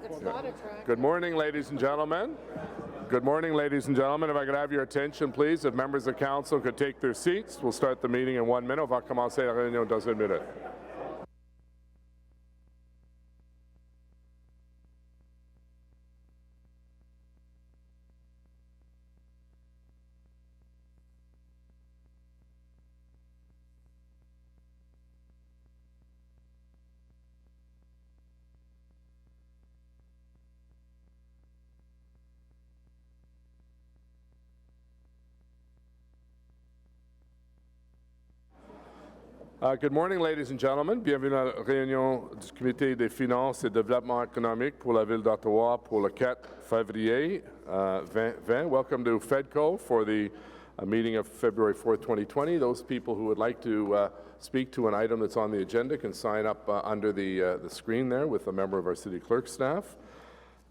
It's not attractive. Good morning, ladies and gentlemen. Good morning, ladies and gentlemen. If I could have your attention, please. If members of council could take their seats, we'll start the meeting in 1 minute. On va commencer la réunion dans 1 minute. Good morning, ladies and gentlemen. Bienvenue à la réunion du Comité des finances et développement économique pour la Ville d'Ottawa pour le 4 février 2020. Welcome to FEDCO for the meeting of February 4th, 2020. Those people who would like to speak to an item that's on the agenda can sign up under the screen there with a member of our City Clerk staff.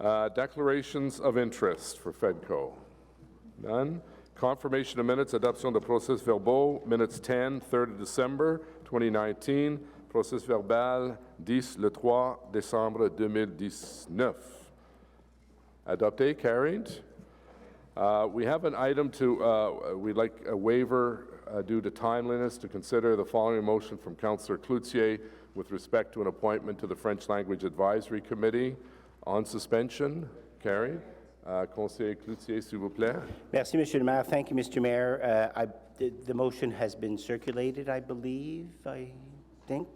Declarations of interest for FEDCO. None. Confirmation of minutes, adoption de procès verbaux, minutes 10, 3rd December 2019, procès verbal 10 le 3 décembre 2019. Adopté, carried. We have an item we'd like a waiver due to timeliness to consider the following motion from Councillor Cloutier with respect to an appointment to the French Language Advisory Committee on suspension. Carried. Conseiller Cloutier, s'il vous plaît. Merci, Monsieur le Maire. Thank you, Mr. Mayor. The motion has been circulated, I think.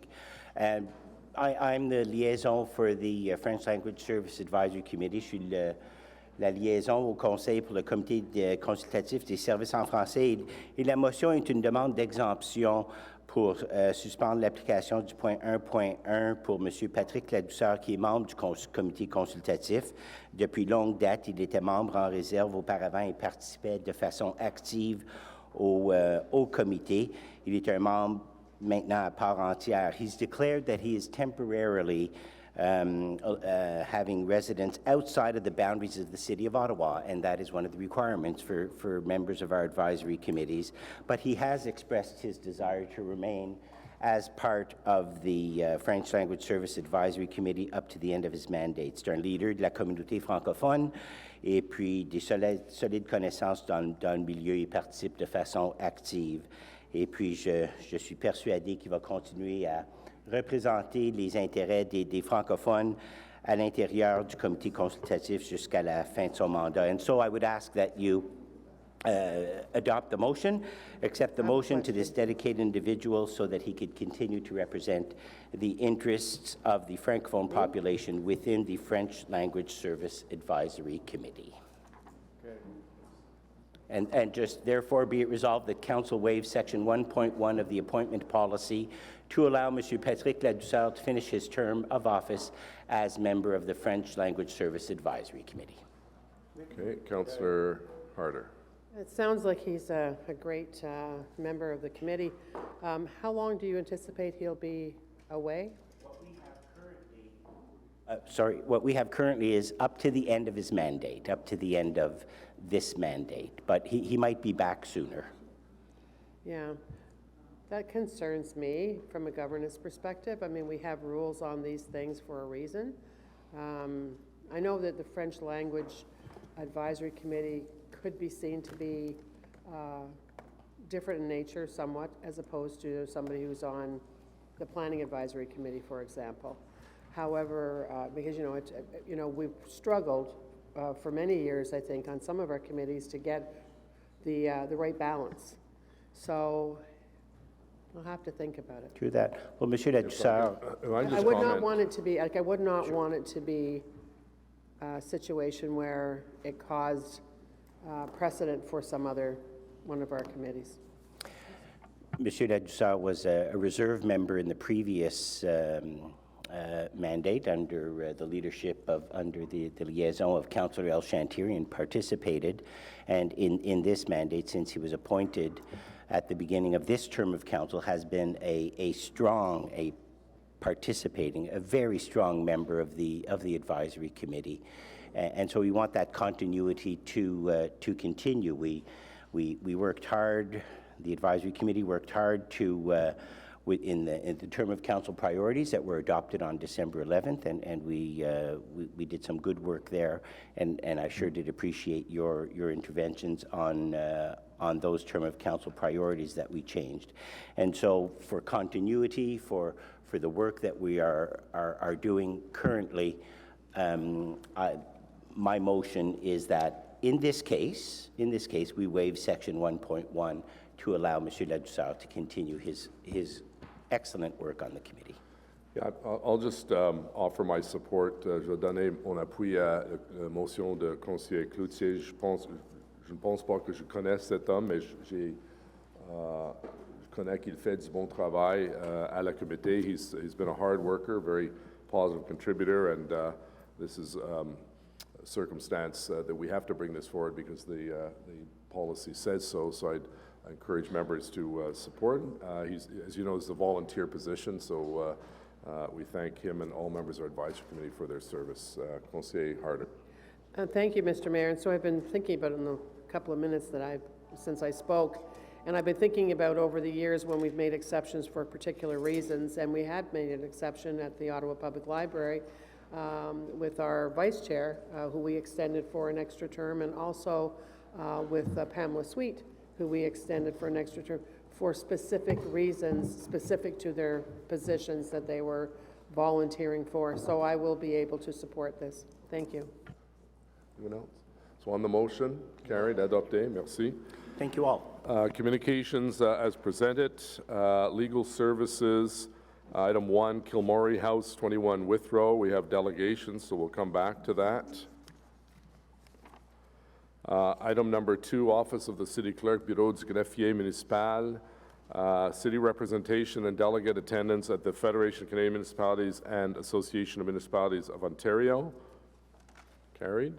And I'm the liaison for the French Language Service Advisory Committee. Je suis la liaison au Conseil pour le Comité consultatif des services en français. Et la motion est une demande d'exemption pour suspendre l'application du point 1.1 pour M. Patrick Ladouceur, qui est membre du comité consultatif. Depuis longue date, il était membre en réserve auparavant et participait de façon active au comité. Il est un membre maintenant à part entière. He's declared that he is temporarily having residence outside of the boundaries of the City of Ottawa, and that is one of the requirements for members of our advisory committees. But he has expressed his desire to remain as part of the French Language Service Advisory Committee up to the end of his mandate. C'est un leader de la communauté francophone et puis des solides connaissances dans le milieu. Il participe de façon active. Et puis, je suis persuadé qu'il va continuer à représenter les intérêts des francophones à l'intérieur du comité consultatif jusqu'à la fin de son mandat. And so I would ask that you adopt the motion, accept the motion to this dedicated individual so that he could continue to represent the interests of the Francophone population within the French Language Service Advisory Committee. And just therefore be it resolved that Council waives Section 1.1 of the appointment policy to allow M. Patrick Ladouceur to finish his term of office as member of the French Language Service Advisory Committee. Okay, Councillor Harder. It sounds like he's a great member of the committee. How long do you anticipate he'll be away? What we have currently is up to the end of his mandate, up to the end of this mandate, but he might be back sooner. Yeah, that concerns me from a governance perspective. I mean, we have rules on these things for a reason. I know that the French Language Advisory Committee could be seen to be different in nature somewhat as opposed to somebody who's on the Planning Advisory Committee, for example. However, because we've struggled for many years, I think, on some of our committees to get the right balance. So I'll have to think about it. True that. Well, Monsieur Ladouceur, I would not want it to be like I would not want it to be a situation where it caused precedent for one of our committees. Monsieur Ladouceur was a reserve member in the previous mandate under the leadership of the liaison of Councillor El Chantier and participated, and in this mandate, since he was appointed at the beginning of this term of council, has been a very strong member of the advisory committee, and so we want that continuity to continue. We worked hard. The advisory committee worked hard to in the term of council priorities that were adopted on December 11th, and we did some good work there, and I sure did appreciate your interventions on those term of council priorities that we changed. And so for continuity, for the work that we are doing currently, my motion is that in this case, we waive section 1.1 to allow M. Ladouceur to continue his excellent work on the committee. Yeah, I'll just offer my support. Je vais donner mon appui à la motion de conseiller Cloutier. Je ne pense pas que je connaisse cet homme, mais je connais qu'il fait du bon travail à la comité. He's been a hard worker, very positive contributor, and this is a circumstance that we have to bring this forward because the policy says so. So I encourage members to support him. He's, as you know, is a volunteer position, so we thank him and all members of our advisory committee for their service. Conseiller Harder. Thank you, Mr. Mayor. And so I've been thinking about it in the couple of minutes that since I spoke, and I've been thinking about over the years when we've made exceptions for particular reasons, and we had made an exception at the Ottawa Public Library with our vice chair, who we extended for an extra term, and also with Pamela Sweet, who we extended for an extra term for specific reasons, specific to their positions that they were volunteering for. So I will be able to support this. Thank you. Anyone else? So on the motion, carried, adopté. Merci. Thank you all. Communications as presented. Legal services. Item 1, Kilmorey House, 21 Withrow. We have delegations, so we'll come back to that. Item number 2, Office of the City Clerk, Bureau du Greffier Municipal. City representation and delegate attendance at the Federation of Canadian Municipalities and Association of Municipalities of Ontario. Carried.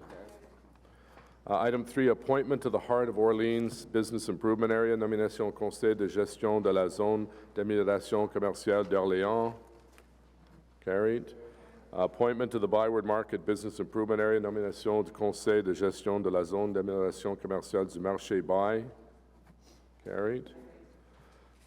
Item 3, appointment to the Heart of Orleans Business Improvement Area, nomination au Conseil de gestion de la zone d'amélioration commerciale d'Orléans. Carried. Appointment to the Byward Market Business Improvement Area, nomination du Conseil de gestion de la zone d'amélioration commerciale du Marché Bay. Carried.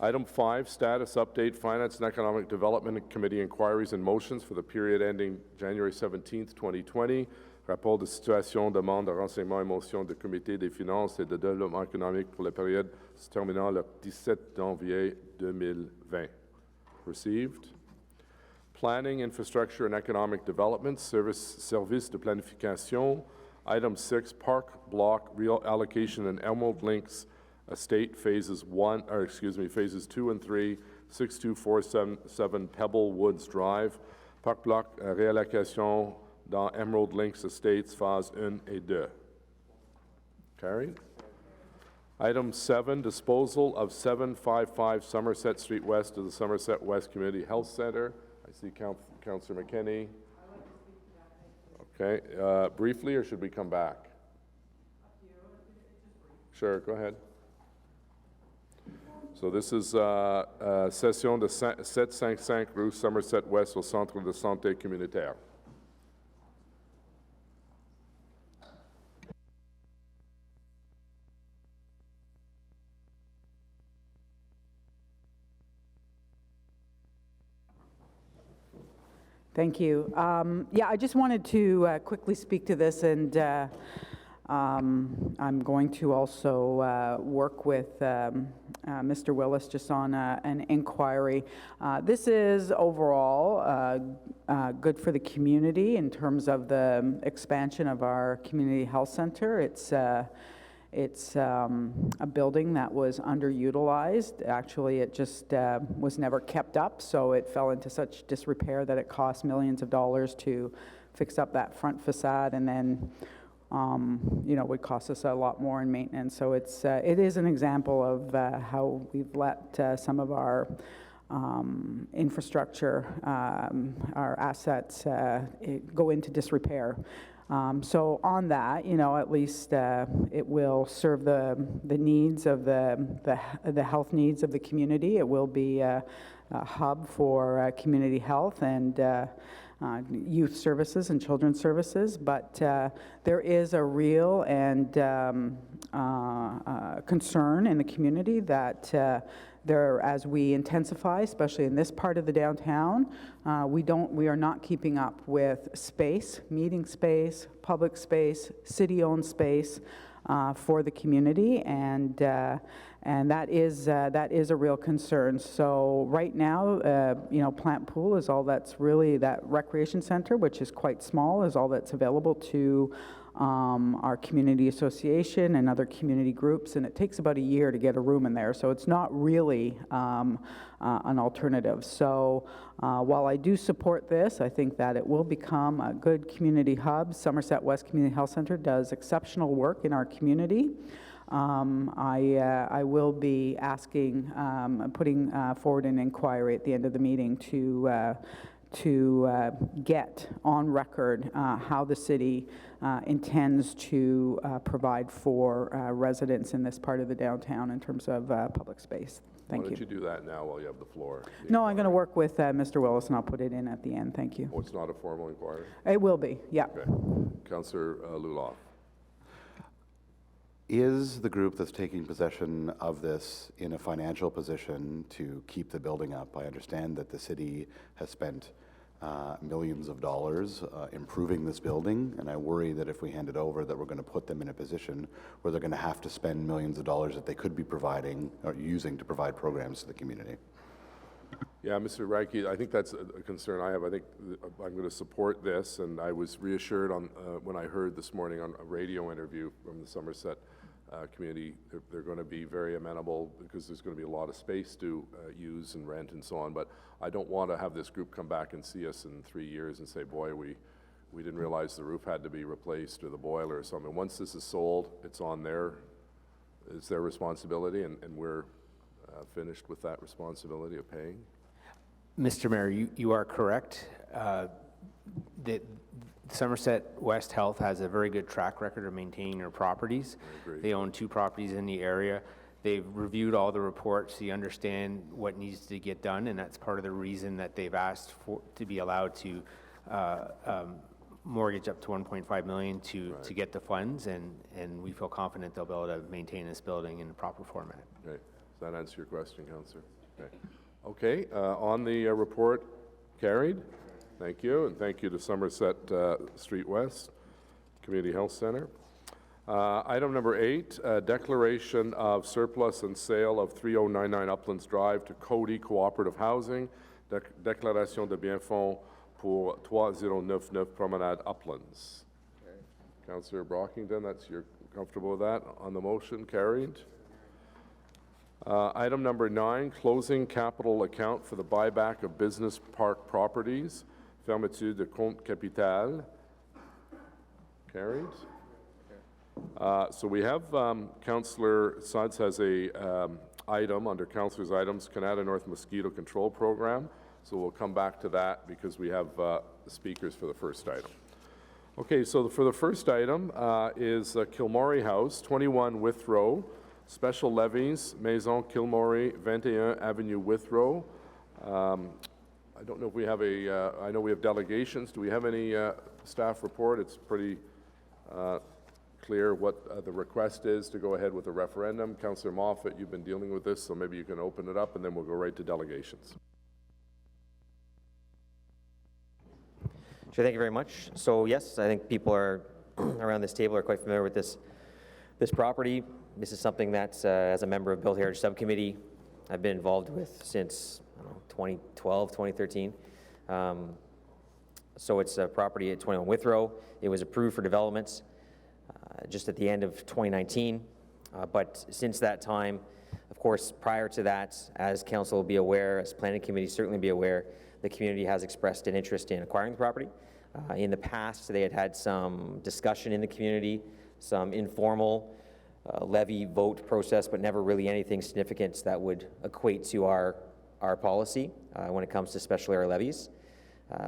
Item 5, status update, Finance and Economic Development Committee inquiries and motions for the period ending January 17th, 2020. Rapport de situation, demande de renseignement et motion du Comité des finances et de développement économique pour la période se terminant le 17 janvier 2020. Received. Planning, Infrastructure and Economic Development, Service de Planification. Item 6, Park Block Reallocation and Emerald Links Estate Phases 2 and 3, 6247 Pebble Woods Drive. Park Block Reallocation dans Emerald Links Estates, phase 1 et 2. Carried. Item 7, disposal of 755 Somerset Street West to the Somerset West Community Health Center. I see Councillor McKinney. Okay, briefly, or should we come back? Sure, go ahead. So this is session de 755 rue Somerset West au Centre de Santé Communautaire. Thank you. Yeah, I just wanted to quickly speak to this, and I'm going to also work with Mr. Willis just on an inquiry. This is overall good for the community in terms of the expansion of our community health center. It's a building that was underutilized. Actually, it just was never kept up, so it fell into such disrepair that it cost millions of dollars to fix up that front facade, and then would cost us a lot more in maintenance. So it is an example of how we've let some of our infrastructure, our assets go into disrepair. So on that, at least it will serve the needs of the health needs of the community. It will be hub for community health and youth services and children's services, but there is a real and concern in the community that as we intensify, especially in this part of the downtown, we are not keeping up with space, meeting space, public space, city-owned space for the community, and that is a real concern. So right now, Plant Pool is all that's really, that recreation center, which is quite small, is all that's available to our community association and other community groups, and it takes about a year to get a room in there, so it's not really an alternative. So while I do support this, I think that it will become a good community hub. Somerset West Community Health Center does exceptional work in our community. I will be asking, putting forward an inquiry at the end of the meeting to get on record how the city intends to provide for residents in this part of the downtown in terms of public space. Thank you. Why don't you do that now while you have the floor? No, I'm going to work with Mr. Willis, and I'll put it in at the end. Thank you. Oh, it's not a formal inquiry? It will be, yeah. Okay. Councillor Luloff. Is the group that's taking possession of this in a financial position to keep the building up? I understand that the city has spent millions of dollars improving this building, and I worry that if we hand it over, that we're going to put them in a position where they're going to have to spend millions of dollars that they could be providing or using to provide programs to the community. Yeah, Mr. Reike, I think that's a concern I have. I think I'm going to support this, and I was reassured on when I heard this morning on a radio interview from the Somerset community, they're going to be very amenable because there's going to be a lot of space to use and rent and so on. But I don't want to have this group come back and see us in 3 years and say, boy, we didn't realize the roof had to be replaced or the boiler or something. Once this is sold, it's their responsibility, and we're finished with that responsibility of paying. Mr. Mayor, you are correct. That Somerset West Health has a very good track record of maintaining their properties. They own 2 properties in the area. They've reviewed all the reports. They understand what needs to get done, and that's part of the reason that they've asked to be allowed to mortgage up to $1.5 million to get the funds, and we feel confident they'll be able to maintain this building in the proper format. Right. Does that answer your question, Councillor? Okay. On the report, carried. Thank you, and thank you to Somerset Street West Community Health Center. Item number 8, declaration of surplus and sale of 3099 Uplands Drive to Cody Cooperative Housing. Déclaration de biens-fonds pour 3099 Promenade Uplands. Councillor Brockington, you're comfortable with that on the motion? Carried. Item number 9, closing capital account for the buyback of business park properties. Fermeture de compte capital. Carried. So we have Councillor Suds has a item under Councillor's items, Canada North Mosquito Control Program. So we'll come back to that because we have speakers for the first item. Okay, so for the first item is Kilmorey House, 21 Withrow, special levies, Maison Kilmorey, 21 Avenue Withrow. I don't know if we have I know we have delegations. Do we have any staff report? It's pretty clear what the request is to go ahead with the referendum. Councillor Moffat, you've been dealing with this, so maybe you can open it up and then we'll go right to delegations. Sure, thank you very much. So yes, I think people are around this table are quite familiar with this property. This is something that, as a member of Built Heritage Subcommittee, I've been involved with since 2012, 2013. So it's a property at 21 Withrow. It was approved for developments just at the end of 2019. But since that time, of course, prior to that, as council will be aware, as planning committee certainly be aware, the community has expressed an interest in acquiring the property. In the past, they had some discussion in the community, some informal levy vote process, but never really anything significant that would equate to our policy when it comes to special area levies.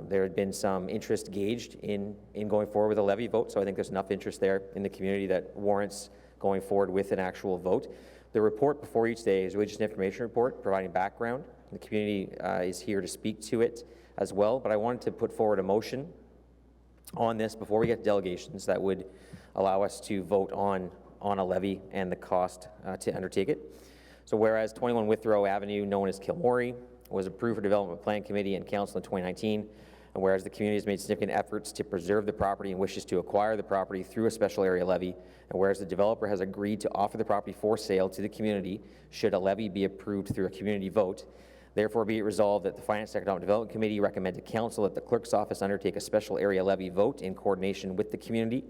There had been some interest gauged in going forward with a levy vote, so I think there's enough interest there in the community that warrants going forward with an actual vote. The report before each day is really just an information report providing background The community is here to speak to it as well, but I wanted to put forward a motion on this before we get to delegations that would allow us to vote on a levy and the cost to undertake it. So whereas 21 Withrow Avenue, known as Kilmorey, was approved for Development Plan Committee and Council in 2019, and whereas the community has made significant efforts to preserve the property and wishes to acquire the property through a special area levy, and whereas the developer has agreed to offer the property for sale to the community should a levy be approved through a community vote, therefore be it resolved that the Finance and Economic Development Committee recommend to Council that the Clerk's Office undertake a special area levy vote in coordination with the community,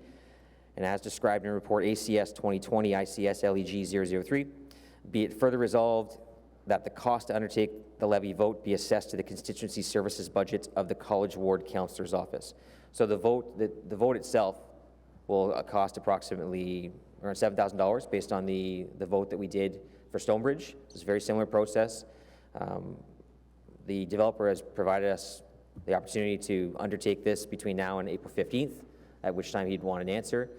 and as described in report ACS 2020 ICS LEG 003, be it further resolved that the cost to undertake the levy vote be assessed to the constituency services budget of the College Ward Councillor's Office. So the vote itself will cost approximately around $7,000 based on the vote that we did for Stonebridge. It's a very similar process. The developer has provided us the opportunity to undertake this between now and April 15th, at which time he'd want an answer.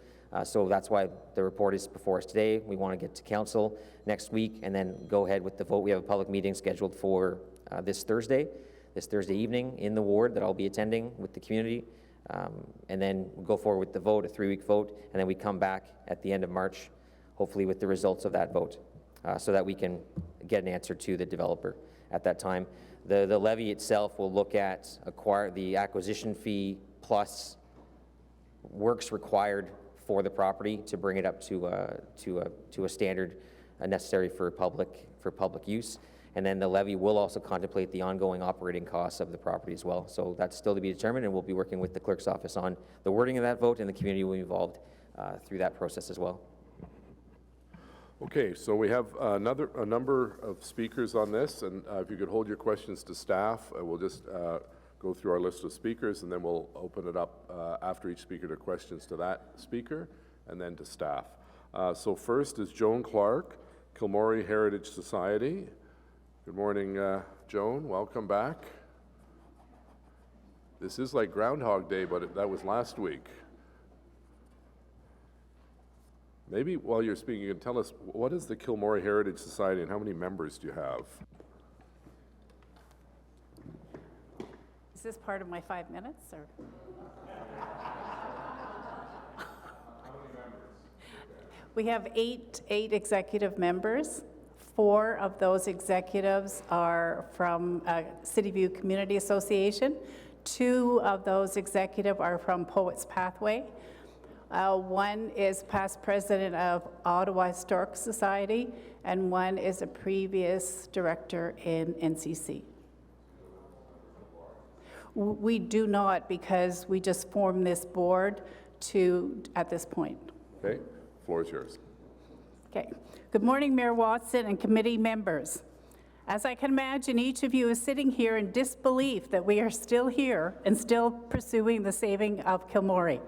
So that's why the report is before us today. We want to get to council next week and then go ahead with the vote. We have a public meeting scheduled for this Thursday evening in the ward that I'll be attending with the community. And then we'll go forward with the vote, a 3-week vote, and then we come back at the end of March, hopefully with the results of that vote, so that we can get an answer to the developer at that time. The levy itself will look at the acquisition fee plus works required for the property to bring it up to a standard necessary for public use. And then the levy will also contemplate the ongoing operating costs of the property as well. So that's still to be determined, and we'll be working with the clerk's office on the wording of that vote, and the community will be involved through that process as well. Okay, so we have a number of speakers on this, and if you could hold your questions to staff, we'll just go through our list of speakers, and then we'll open it up after each speaker to questions to that speaker and then to staff. So first is Joan Clark, Kilmorey Heritage Society. Good morning, Joan. Welcome back. This is like Groundhog Day, but that was last week. Maybe while you're speaking, you can tell us, what is the Kilmorey Heritage Society and how many members do you have? Is this part of my 5 minutes, or? We have eight executive members. 4 of those executives are from City View Community Association. 2 of those executives are from Poets Pathway. 1 is past president of Ottawa Historic Society, and 1 is a previous director in NCC. We do not, because we just formed this board at this point. Okay, floor is yours. Okay. Good morning, Mayor Watson and committee members. As I can imagine, each of you is sitting here in disbelief that we are still here and still pursuing the saving of Kilmorey.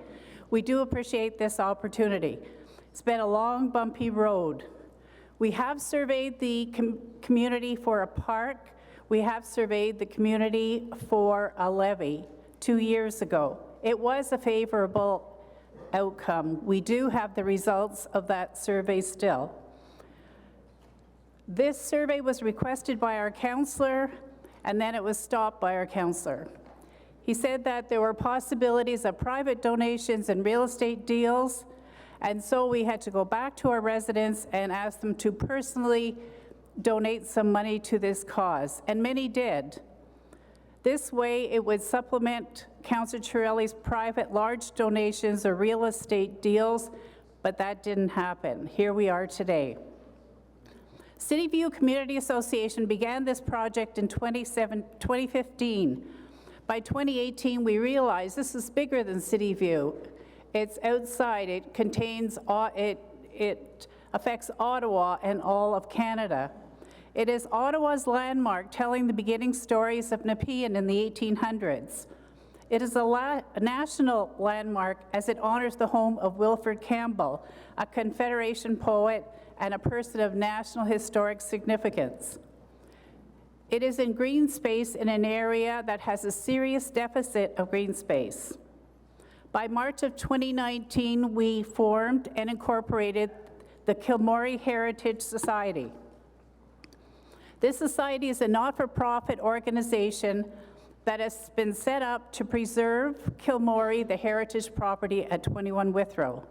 We do appreciate this opportunity. It's been a long, bumpy road. We have surveyed the community for a park. We have surveyed the community for a levy 2 years ago. It was a favorable outcome. We do have the results of that survey still. This survey was requested by our councillor, and then it was stopped by our councillor. He said that there were possibilities of private donations and real estate deals, and so we had to go back to our residents and ask them to personally donate some money to this cause, and many did. This way, it would supplement Councillor Chiarelli's private large donations or real estate deals, but that didn't happen. Here we are today. City View Community Association began this project in 2015. By 2018, we realized this is bigger than City View. It's outside. It contains, it affects Ottawa and all of Canada. It is Ottawa's landmark, telling the beginning stories of Nepean in the 1800s. It is a national landmark as it honors the home of Wilfred Campbell, a Confederation poet and a person of national historic significance. It is in green space in an area that has a serious deficit of green space. By March of 2019, we formed and incorporated the Kilmorey Heritage Society. This society is a not-for-profit organization that has been set up to preserve Kilmorey, the heritage property at 21 Withrow.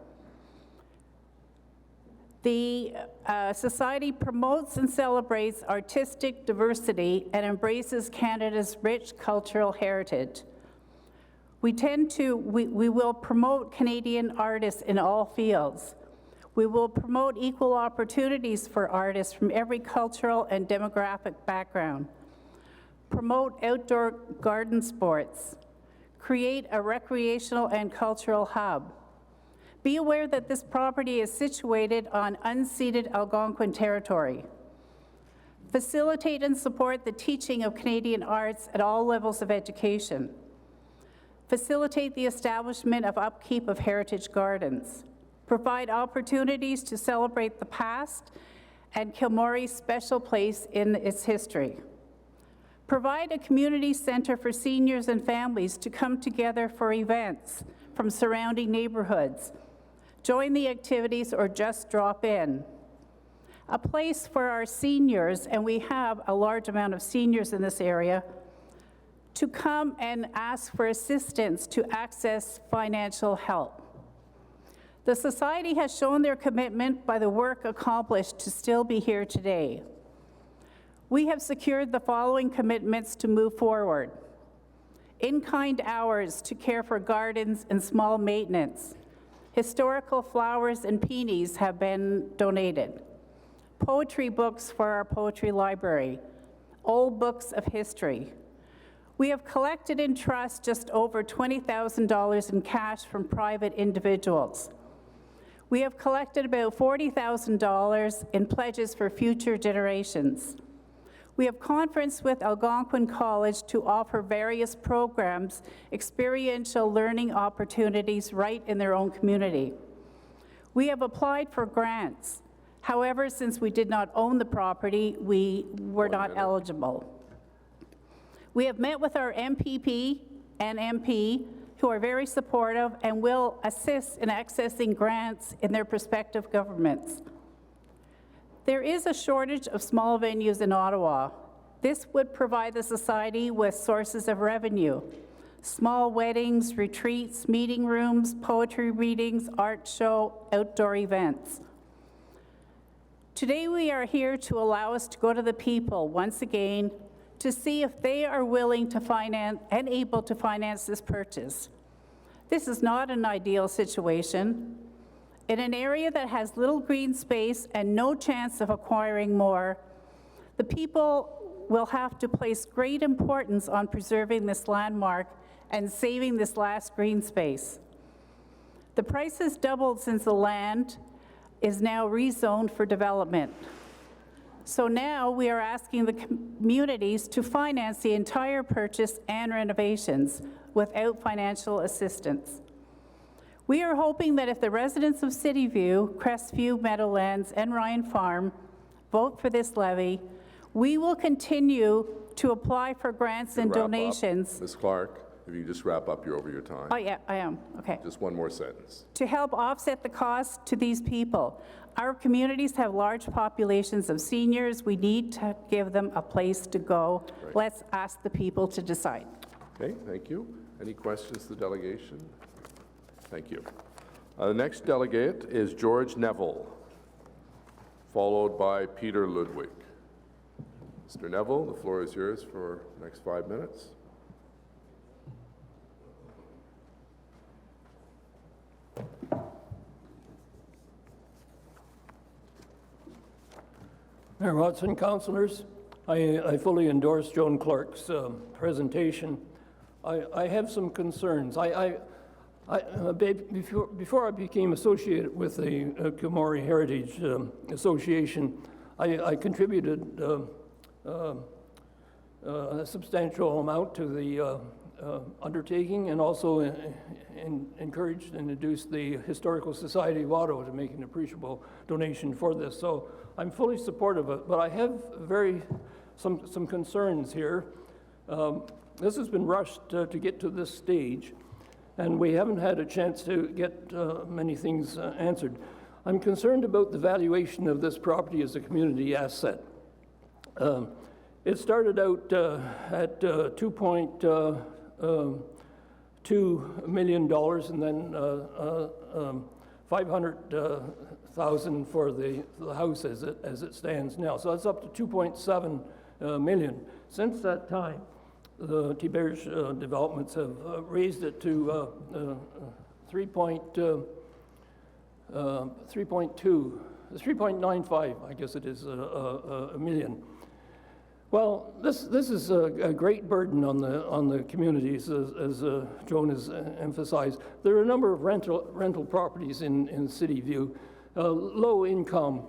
The society promotes and celebrates artistic diversity and embraces Canada's rich cultural heritage. We will promote Canadian artists in all fields. We will promote equal opportunities for artists from every cultural and demographic background. Promote outdoor garden sports. Create a recreational and cultural hub. Be aware that this property is situated on unceded Algonquin territory. Facilitate and support the teaching of Canadian arts at all levels of education. Facilitate the establishment of upkeep of heritage gardens. Provide opportunities to celebrate the past and Kilmorey's special place in its history. Provide a community center for seniors and families to come together for events from surrounding neighborhoods. Join the activities or just drop in. A place for our seniors, and we have a large amount of seniors in this area, to come and ask for assistance to access financial help. The Society has shown their commitment by the work accomplished to still be here today. We have secured the following commitments to move forward. In-kind hours to care for gardens and small maintenance. Historical flowers and peonies have been donated. Poetry books for our poetry library. Old books of history. We have collected in trust just over $20,000 in cash from private individuals. We have collected about $40,000 in pledges for future generations. We have conferenced with Algonquin College to offer various programs, experiential learning opportunities right in their own community. We have applied for grants. However, since we did not own the property, we were not eligible. We have met with our MPP and MP, who are very supportive and will assist in accessing grants in their respective governments. There is a shortage of small venues in Ottawa. This would provide the Society with sources of revenue. Small weddings, retreats, meeting rooms, poetry readings, art show, outdoor events. Today we are here to allow us to go to the people once again to see if they are willing to finance and able to finance this purchase. This is not an ideal situation. In an area that has little green space and no chance of acquiring more, the people will have to place great importance on preserving this landmark and saving this last green space. The price has doubled since the land is now rezoned for development. So now we are asking the communities to finance the entire purchase and renovations without financial assistance. We are hoping that if the residents of Cityview, Crestview, Meadowlands, and Ryan Farm vote for this levy, we will continue to apply for grants and donations. Ms. Clark, if you just wrap up, you're over your time. Oh yeah, I am, okay. Just one more sentence. To help offset the cost to these people. Our communities have large populations of seniors. We need to give them a place to go. Right. Let's ask the people to decide. Okay, thank you. Any questions to the delegation? Thank you. The next delegate is George Neville, followed by Peter Ludwig. Mr. Neville, the floor is yours for the next 5 minutes. Mayor Watson, councillors, I fully endorse Joan Clark's presentation. I have some concerns. Before I became associated with the Kilmorey Heritage Association, I contributed a substantial amount to the undertaking, and also encouraged and induced the Historical Society of Ottawa to make an appreciable donation for this. So I'm fully supportive of it, but I have some concerns here. This has been rushed to get to this stage, and we haven't had a chance to get many things answered. I'm concerned about the valuation of this property as a community asset. It started out at $2.2 million, and then 500,000 for the house as it stands now. So that's up to 2.7 million. Since that time, the Tiberge developments have raised it to 3.95, I guess it is, a million. Well, this is a great burden on the communities, as Joan has emphasized. There are a number of rental properties in City View, low income.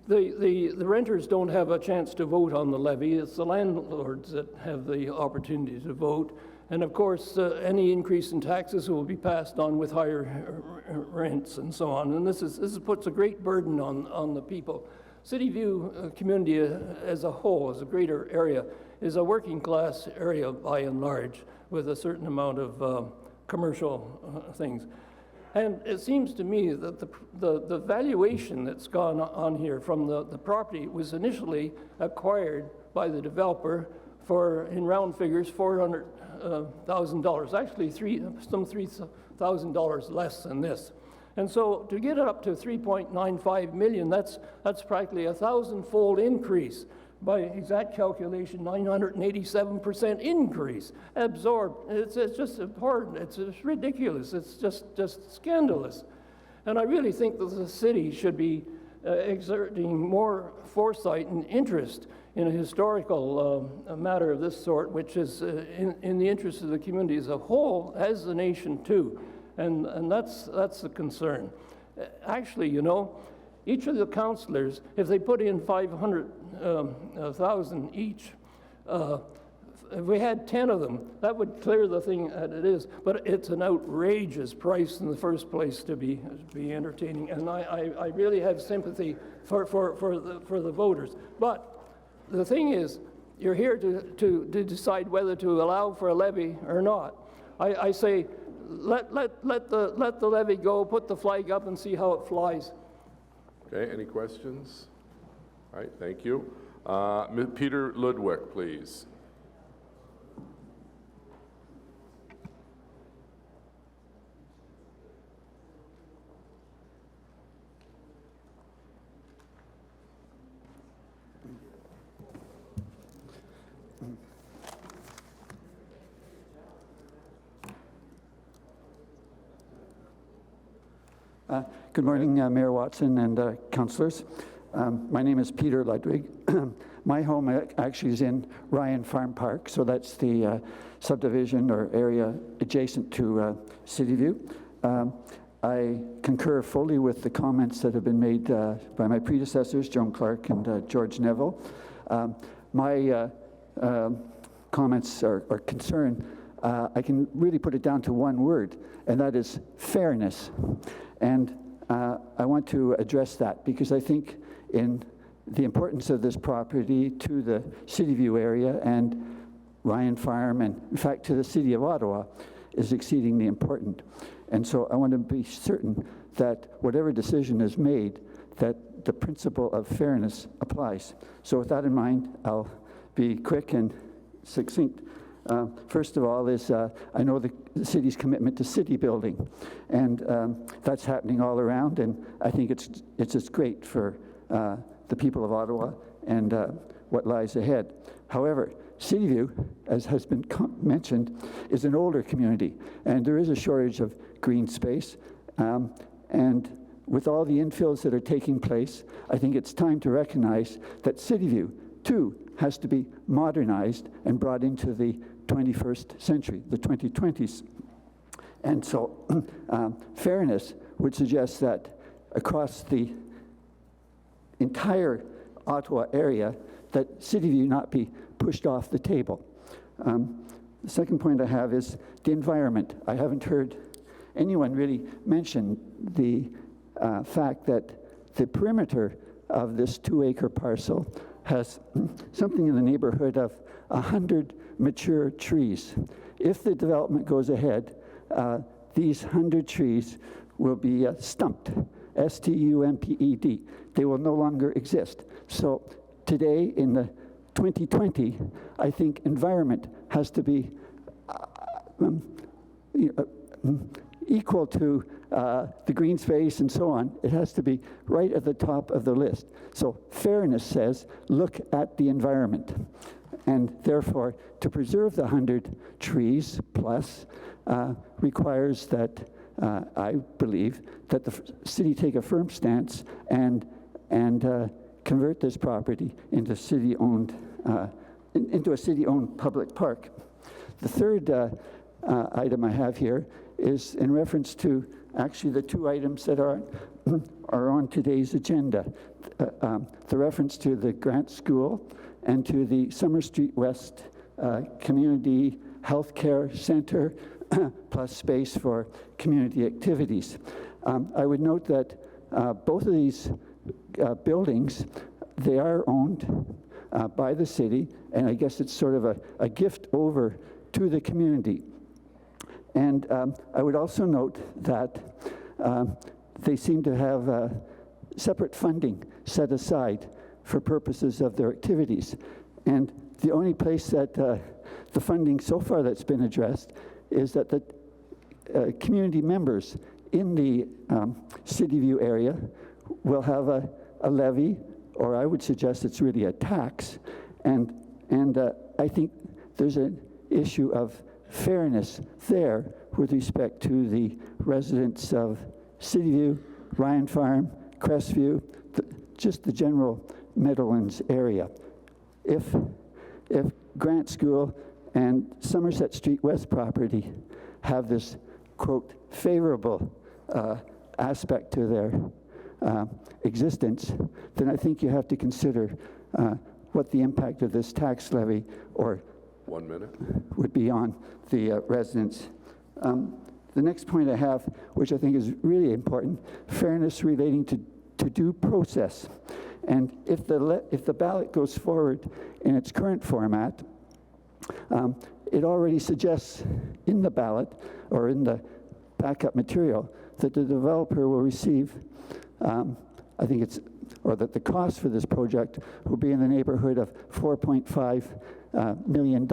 The renters don't have a chance to vote on the levy. It's the landlords that have the opportunity to vote. And of course, any increase in taxes will be passed on with higher rents and so on. And this puts a great burden on the people. City View community as a whole, as a greater area, is a working class area by and large, with a certain amount of commercial things. And it seems to me that the valuation that's gone on here from the property was initially acquired by the developer for, in round figures, $400,000. Actually, some $3,000 less than this. And so to get it up to 3.95 million, that's practically a 1,000-fold increase. By exact calculation, 987% increase absorbed. It's just abhorrent. It's ridiculous. It's just scandalous. And I really think that the city should be exerting more foresight and interest in a historical matter of this sort, which is in the interest of the community as a whole, as the nation too. And that's the concern. Actually, you know, each of the councillors, if they put in 500,000 each, if we had 10 of them, that would clear the thing as it is. But it's an outrageous price in the first place to be entertaining. And I really have sympathy for the voters. But the thing is, you're here to decide whether to allow for a levy or not. I say, let the levy go, put the flag up and see how it flies. Okay, any questions? All right, thank you. Peter Ludwig, please. Good morning, Mayor Watson and councillors. My name is Peter Ludwig. My home actually is in Ryan Farm Park, so that's the subdivision or area adjacent to City View. I concur fully with the comments that have been made by my predecessors, Joan Clark and George Neville. My comments or concern, I can really put it down to one word, and that is fairness. And I want to address that because I think in the importance of this property to the City View area and Ryan Farm, and in fact to the City of Ottawa, is exceedingly important. And so I want to be certain that whatever decision is made, that the principle of fairness applies. So with that in mind, I'll be quick and succinct. First of all is I know the city's commitment to city building, and that's happening all around, and I think it's just great for the people of Ottawa and what lies ahead. However, City View, as has been mentioned, is an older community, and there is a shortage of green space, and with all the infills that are taking place, I think it's time to recognize that City View, too, has to be modernized and brought into the 21st century, the 2020s. And so fairness would suggest that across the entire Ottawa area, that City View not be pushed off the table. The second point I have is the environment. I haven't heard anyone really mention the fact that the perimeter of this 2-acre parcel has something in the neighborhood of 100 mature trees. If the development goes ahead, these 100 trees will be stumped, S-T-U-M-P-E-D. They will no longer exist. So today in the 2020, I think environment has to be equal to the green space and so on. It has to be right at the top of the list. So fairness says, look at the environment. And therefore, to preserve the 100 trees plus requires that, I believe, that the city take a firm stance and convert this property into city-owned, into a city-owned public park. The third item I have here is in reference to actually the two items that are on today's agenda. The reference to the Grant School and to the Summer Street West Community Healthcare Center plus space for community activities. I would note that both of these buildings, they are owned by the city, and I guess it's sort of a gift over to the community. And I would also note that they seem to have separate funding set aside for purposes of their activities. And the only place that the funding so far that's been addressed is that the community members in the City View area will have a levy, or I would suggest it's really a tax. And I think there's an issue of fairness there with respect to the residents of City View, Ryan Farm, Crestview, just the general Meadowlands area. If Grant School and Somerset Street West property have this, quote, favorable aspect to their existence, then I think you have to consider what the impact of this tax levy or 1 minute. would be on the residents. The next point I have, which I think is really important, fairness relating to due process. And if the ballot goes forward in its current format, it already suggests in the ballot or in the backup material that the developer will receive, I think it's, or that the cost for this project will be in the neighborhood of $4.5 million,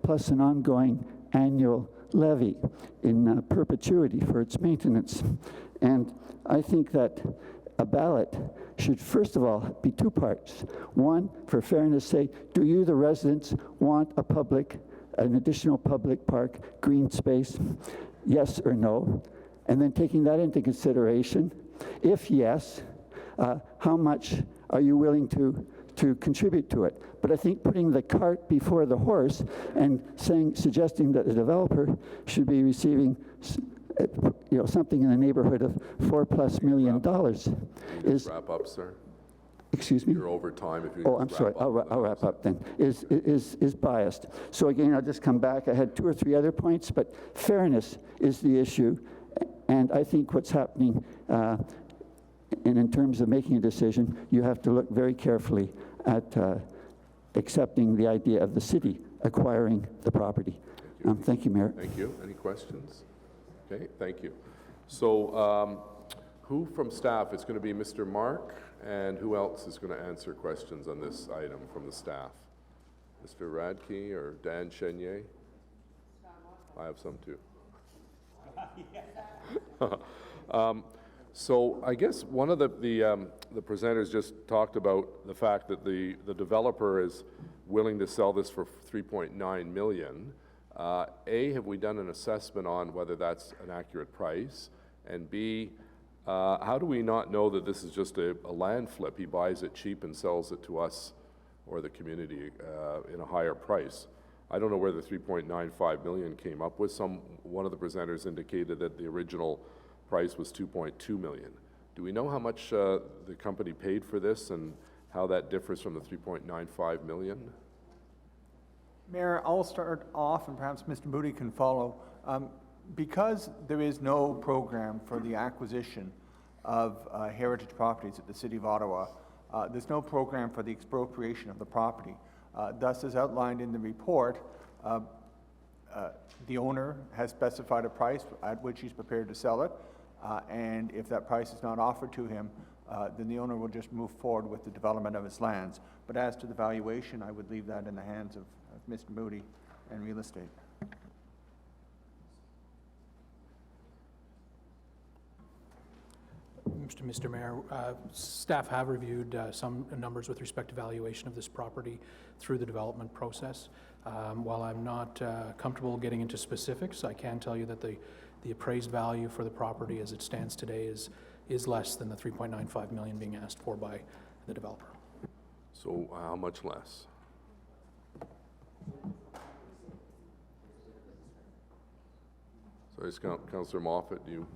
plus an ongoing annual levy in perpetuity for its maintenance. And I think that a ballot should first of all be two parts. One, for fairness say, do you, the residents, want an additional public park, green space? Yes or no? And then taking that into consideration, if yes, how much are you willing to contribute to it? But I think putting the cart before the horse and suggesting that the developer should be receiving something in the neighborhood of $4+ million is... Wrap up, sir. Excuse me? You're over time. If you Oh, I'm sorry. I'll wrap up then. Is biased. So again, I'll just come back. I had 2 or 3 other points, but fairness is the issue. And I think what's happening, in terms of making a decision, you have to look very carefully at accepting the idea of the city acquiring the property. Thank you, Mayor. Thank you. Any questions? Okay, thank you. So who from staff? It's going to be Mr. Mark, and who else is going to answer questions on this item from the staff? Mr. Radke or Dan Chenier? I have some too. So I guess one of the presenters just talked about the fact that the developer is willing to sell this for $3.9 million. A, have we done an assessment on whether that's an accurate price? And B, how do we not know that this is just a land flip? He buys it cheap and sells it to us or the community in a higher price. I don't know where the $3.95 million came up with. One of the presenters indicated that the original price was $2.2 million. Do we know how much the company paid for this and how that differs from the $3.95 million? Mayor, I'll start off and perhaps Mr. Moody can follow. Because there is no program for the acquisition of heritage properties at the City of Ottawa, there's no program for the expropriation of the property. Thus, as outlined in the report, the owner has specified a price at which he's prepared to sell it, and if that price is not offered to him, then the owner will just move forward with the development of his lands. But as to the valuation, I would leave that in the hands of Mr. Moody and real estate. Mr. Mayor, staff have reviewed some numbers with respect to valuation of this property through the development process. While I'm not comfortable getting into specifics, I can tell you that the appraised value for the property as it stands today is less than the $3.95 million being asked for by the developer. So how much less? So Councillor Moffat, do you?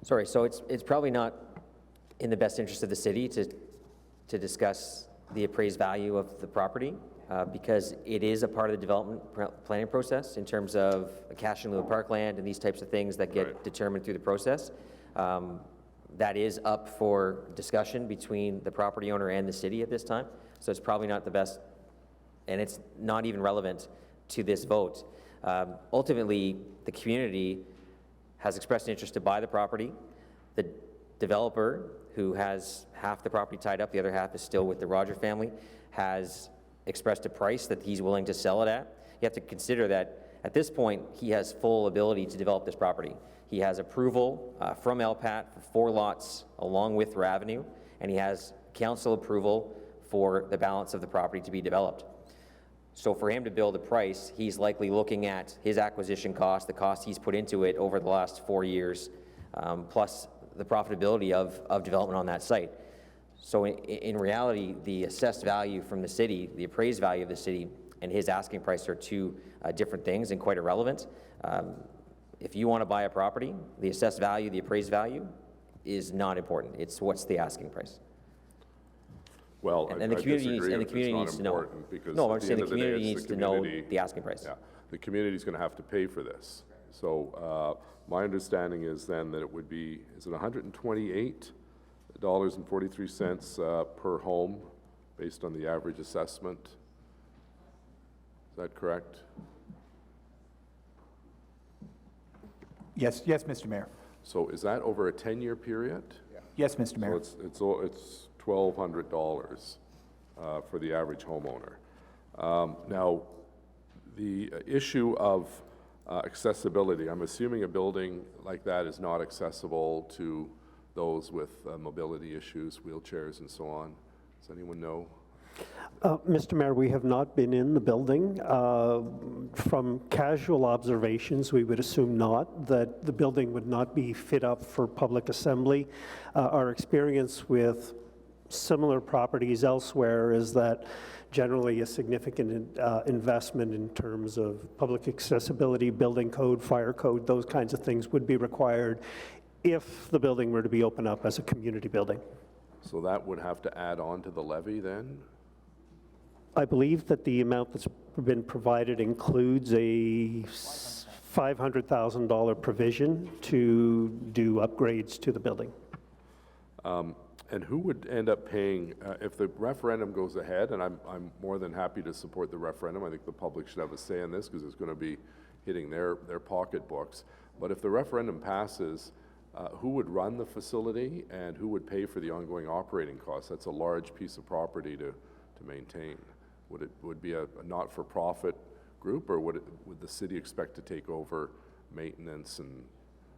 Sorry, so it's probably not in the best interest of the city to discuss the appraised value of the property because it is a part of the development planning process in terms of cash in lieu of parkland and these types of things that get determined through the process. That is up for discussion between the property owner and the city at this time. So it's probably not the best, and it's not even relevant to this vote. Ultimately, the community has expressed an interest to buy the property. The developer, who has half the property tied up, the other half is still with the Roger family, has expressed a price that he's willing to sell it at. You have to consider that at this point, he has full ability to develop this property. He has approval from LPAT for 4 lots along Withrow Avenue, and he has council approval for the balance of the property to be developed. So for him to build a price, he's likely looking at his acquisition cost, the cost he's put into it over the last 4 years, plus the profitability of development on that site. So in reality, the assessed value from the city, the appraised value of the city, and his asking price are two different things and quite irrelevant. If you want to buy a property, the assessed value, the appraised value is not important. It's what's the asking price. Well, and the community needs to know. No, I'm saying the community needs to know the asking price. Yeah, the community is going to have to pay for this. So my understanding is then that it would be, is it $128.43 per home based on the average assessment? Is that correct? Yes, Mr. Mayor. So is that over a 10-year period? Yes, Mr. Mayor. So it's $1,200 for the average homeowner. Now, the issue of accessibility, I'm assuming a building like that is not accessible to those with mobility issues, wheelchairs and so on. Does anyone know? Mr. Mayor, we have not been in the building. From casual observations, we would assume not, that the building would not be fit up for public assembly. Our experience with similar properties elsewhere is that generally a significant investment in terms of public accessibility, building code, fire code, those kinds of things would be required if the building were to be opened up as a community building. So that would have to add on to the levy then? I believe that the amount that's been provided includes a $500,000 provision to do upgrades to the building. And who would end up paying, if the referendum goes ahead, and I'm more than happy to support the referendum, I think the public should have a say in this because it's going to be hitting their pocketbooks. But if the referendum passes, who would run the facility and who would pay for the ongoing operating costs? That's a large piece of property to maintain. Would it be a not-for-profit group, or would the city expect to take over maintenance and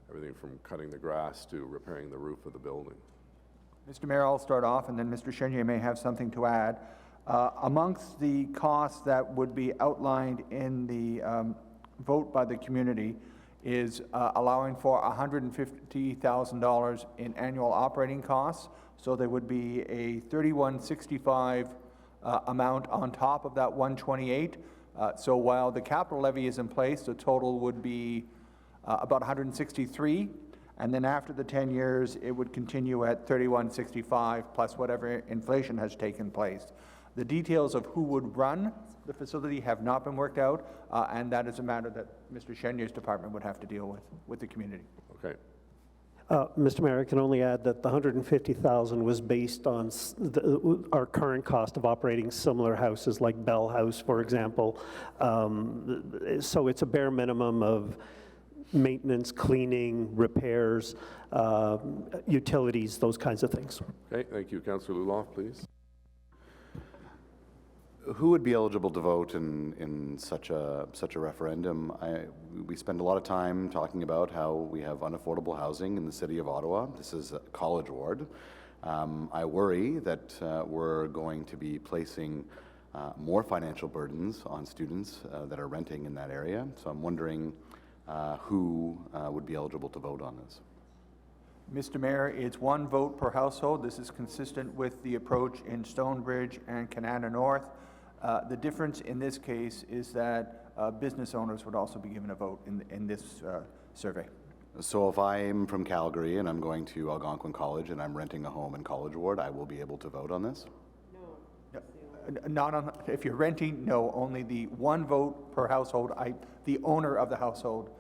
everything from cutting the grass to repairing the roof of the building? Mr. Mayor, I'll start off, and then Mr. Chenier may have something to add. Amongst the costs that would be outlined in the vote by the community is allowing for $150,000 in annual operating costs. So there would be a $3165 amount on top of that 128. So while the capital levy is in place, the total would be about 163. And then after the 10 years, it would continue at 3165 plus whatever inflation has taken place. The details of who would run the facility have not been worked out, and that is a matter that Mr. Chenier's department would have to deal with the community. Okay. Mr. Mayor, I can only add that the $150,000 was based on our current cost of operating similar houses like Bell House, for example. So it's a bare minimum of maintenance, cleaning, repairs, utilities, those kinds of things. Okay, thank you. Councillor Luloff, please. Who would be eligible to vote in such a referendum? We spend a lot of time talking about how we have unaffordable housing in the city of Ottawa. This is a college ward. I worry that we're going to be placing more financial burdens on students that are renting in that area. So I'm wondering who would be eligible to vote on this. Mr. Mayor, it's one vote per household. This is consistent with the approach in Stonebridge and Canada North. The difference in this case is that business owners would also be given a vote in this survey. So if I'm from Calgary and I'm going to Algonquin College and I'm renting a home in College Ward, I will be able to vote on this? Not on, if you're renting, no, only the one vote per household. The owner of the household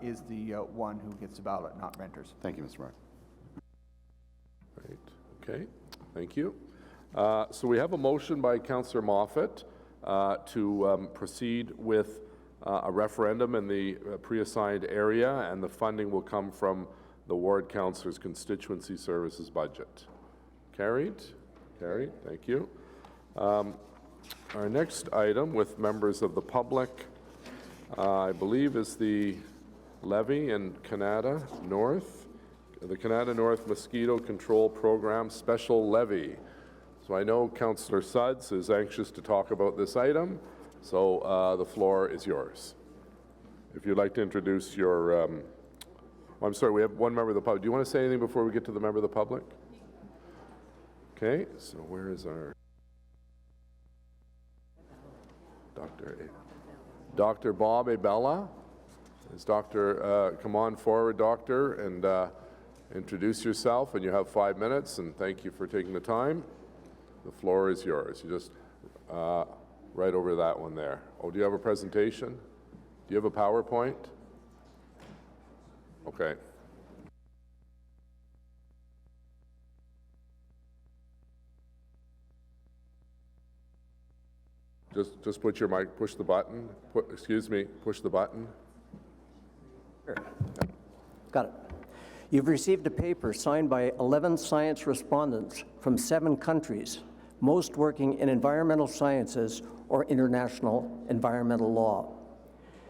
is the one who gets the ballot, not renters. Thank you, Mr. Mayor. Right. Okay, thank you. So we have a motion by Councillor Moffat to proceed with a referendum in the pre-assigned area, and the funding will come from the ward councillor's constituency services budget. Carried? Carried, thank you. Our next item with members of the public, I believe, is the levy in Canada North, the Canada North Mosquito Control Program Special Levy. So I know Councillor Sudds is anxious to talk about this item, so the floor is yours. If you'd like to introduce your, I'm sorry, we have one member of the public. Do you want to say anything before we get to the member of the public? Okay, so where is our Dr. Bob Abella? Is come on forward, Doctor, and introduce yourself, and you have 5 minutes, and thank you for taking the time. The floor is yours. You just right over that one there. Oh, do you have a presentation? Do you have a PowerPoint? Okay. Just put your mic, push the button. Excuse me, push the button. Sure. Got it. You've received a paper signed by 11 science respondents from 7 countries, most working in environmental sciences or international environmental law.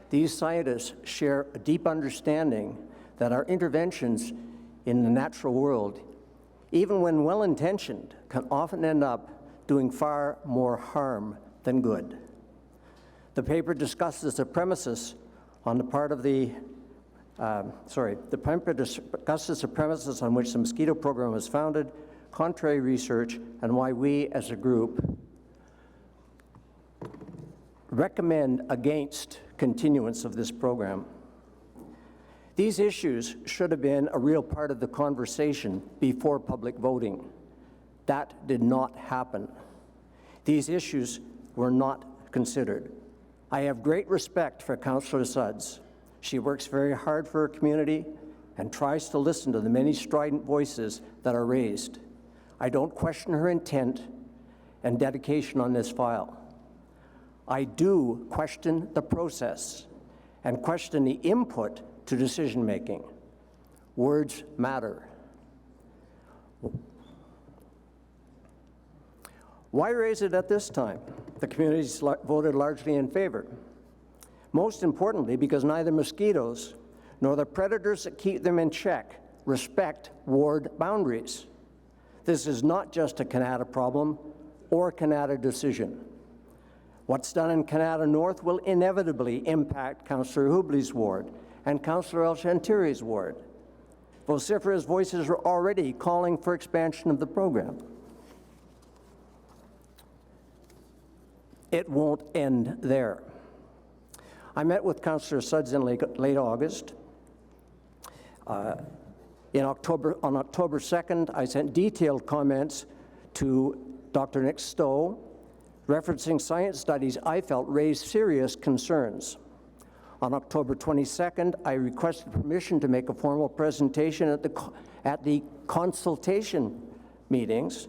These scientists share a deep understanding that our interventions in the natural world, even when well-intentioned, can often end up doing far more harm than good. The paper discusses the premises on the part of the paper discusses the premises on which the mosquito program was founded, contrary research, and why we as a group recommend against continuance of this program. These issues should have been a real part of the conversation before public voting. That did not happen. These issues were not considered. I have great respect for Councillor Sudds. She works very hard for her community and tries to listen to the many strident voices that are raised. I don't question her intent and dedication on this file. I do question the process and question the input to decision-making. Words matter. Why raise it at this time? The community's voted largely in favor. Most importantly, because neither mosquitoes nor the predators that keep them in check respect ward boundaries. This is not just a Canada problem or a Canada decision. What's done in Canada North will inevitably impact Councillor Hubley's ward and Councillor El Chantiri's ward. Vociferous voices are already calling for expansion of the program. It won't end there. I met with Councillor Sudds in late August. On October 2nd, I sent detailed comments to Dr. Nick Stowe, referencing science studies I felt raised serious concerns. On October 22nd, I requested permission to make a formal presentation at the consultation meetings.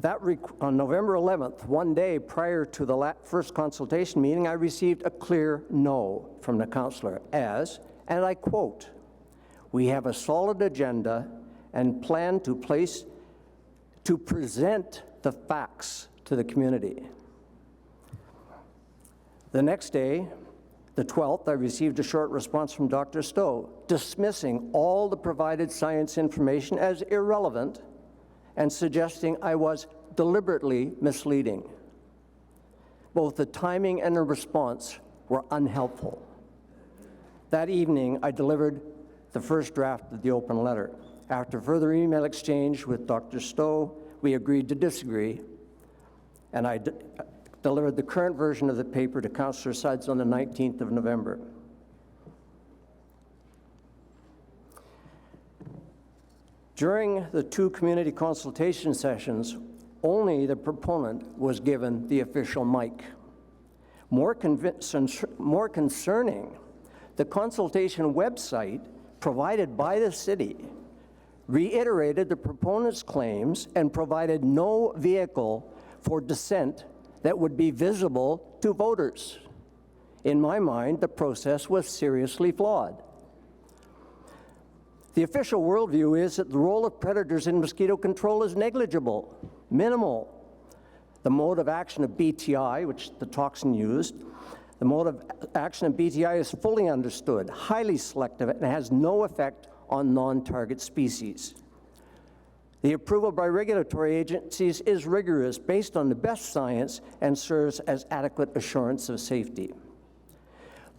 On November 11th, one day prior to the first consultation meeting, I received a clear no from the councillor as, and I quote, "We have a solid agenda and plan to present the facts to the community." The next day, the 12th, I received a short response from Dr. Stowe, dismissing all the provided science information as irrelevant and suggesting I was deliberately misleading. Both the timing and the response were unhelpful. That evening, I delivered the first draft of the open letter. After further email exchange with Dr. Stowe, we agreed to disagree, and I delivered the current version of the paper to Councillor Sudds on the 19th of November. During the 2 community consultation sessions, only the proponent was given the official mic. More concerning, the consultation website provided by the city reiterated the proponent's claims and provided no vehicle for dissent that would be visible to voters. In my mind, the process was seriously flawed. The official worldview is that the role of predators in mosquito control is negligible, minimal. The mode of action of BTI, which the toxin used, the mode of action of BTI is fully understood, highly selective, and has no effect on non-target species. The approval by regulatory agencies is rigorous, based on the best science, and serves as adequate assurance of safety.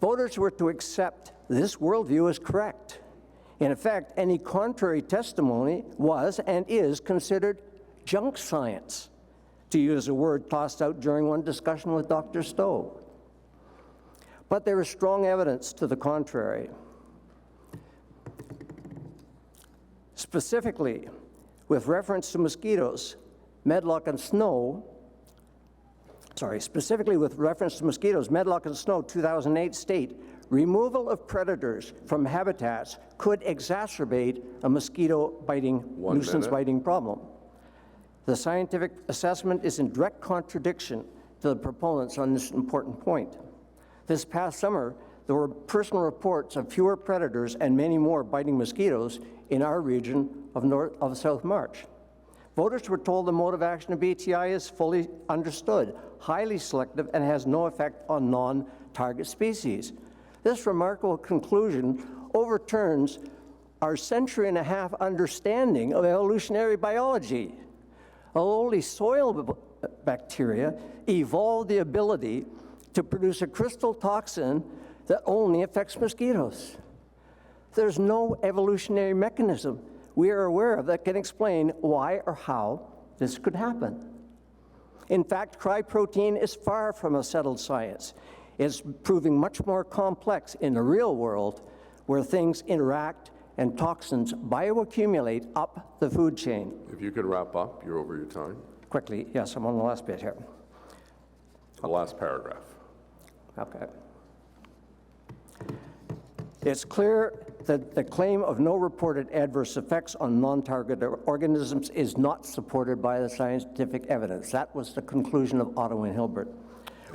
Voters were to accept this worldview as correct. In effect, any contrary testimony was and is considered junk science, to use a word tossed out during one discussion with Dr. Stowe. But there is strong evidence to the contrary. Specifically, with reference to mosquitoes, Medlock and Snow, Medlock and Snow 2008 state, removal of predators from habitats could exacerbate a nuisance biting problem. The scientific assessment is in direct contradiction to the proponents on this important point. This past summer, there were personal reports of fewer predators and many more biting mosquitoes in our region of South March. Voters were told the mode of action of BTI is fully understood, highly selective, and has no effect on non-target species. This remarkable conclusion overturns our century-and-a-half understanding of evolutionary biology. Lowly soil bacteria evolved the ability to produce a crystal toxin that only affects mosquitoes. There's no evolutionary mechanism we are aware of that can explain why or how this could happen. In fact, cryprotein is far from a settled science. It's proving much more complex in the real world, where things interact and toxins bioaccumulate up the food chain. If you could wrap up, you're over your time. Quickly, yes, I'm on the last bit here. The last paragraph. Okay. It's clear that the claim of no reported adverse effects on non-target organisms is not supported by the scientific evidence. That was the conclusion of Otto and Hilbert.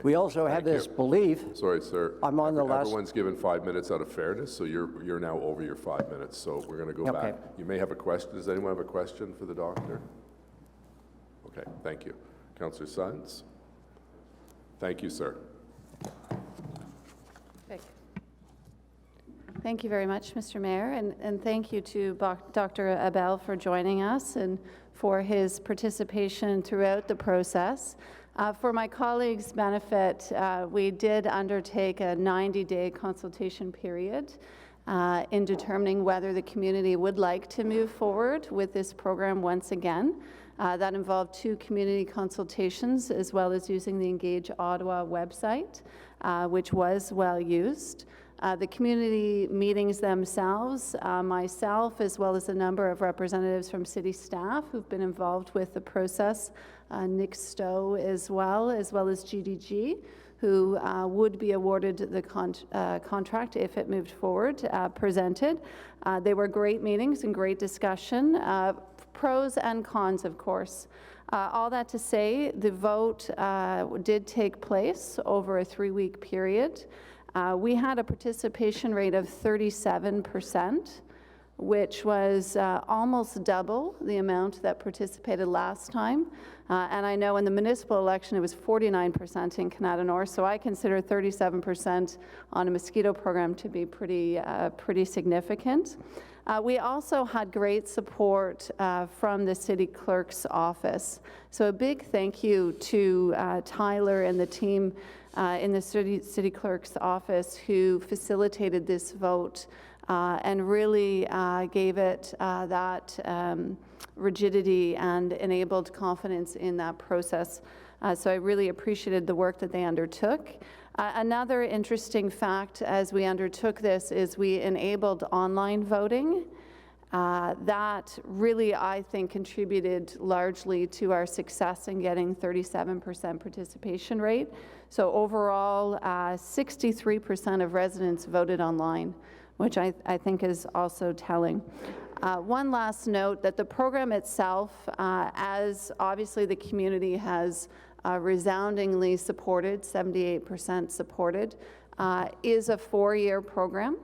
We also had this belief. Sorry, sir. I'm on the last. Everyone's given 5 minutes out of fairness, so you're now over your 5 minutes. So we're going to go back. You may have a question. Does anyone have a question for the doctor? Okay, thank you. Councillor Sons. Thank you, sir. Thank you very much, Mr. Mayor, and thank you to Dr. Abel for joining us and for his participation throughout the process. For my colleagues' benefit, we did undertake a 90-day consultation period in determining whether the community would like to move forward with this program once again. That involved 2 community consultations, as well as using the Engage Ottawa website, which was well used. The community meetings themselves, myself, as well as a number of representatives from city staff who've been involved with the process, Nick Stowe as well as GDG, who would be awarded the contract if it moved forward, presented. They were great meetings and great discussion, pros and cons, of course. All that to say, the vote did take place over a 3-week period. We had a participation rate of 37%, which was almost double the amount that participated last time. And I know in the municipal election, it was 49% in Canada North, so I consider 37% on a mosquito program to be pretty significant. We also had great support from the city clerk's office. So a big thank you to Tyler and the team in the city clerk's office who facilitated this vote and really gave it that rigidity and enabled confidence in that process. So I really appreciated the work that they undertook. Another interesting fact as we undertook this is we enabled online voting. That really, I think, contributed largely to our success in getting 37% participation rate. So overall, 63% of residents voted online, which I think is also telling. One last note that the program itself, as obviously the community has resoundingly supported, 78% supported, is a 4-year program.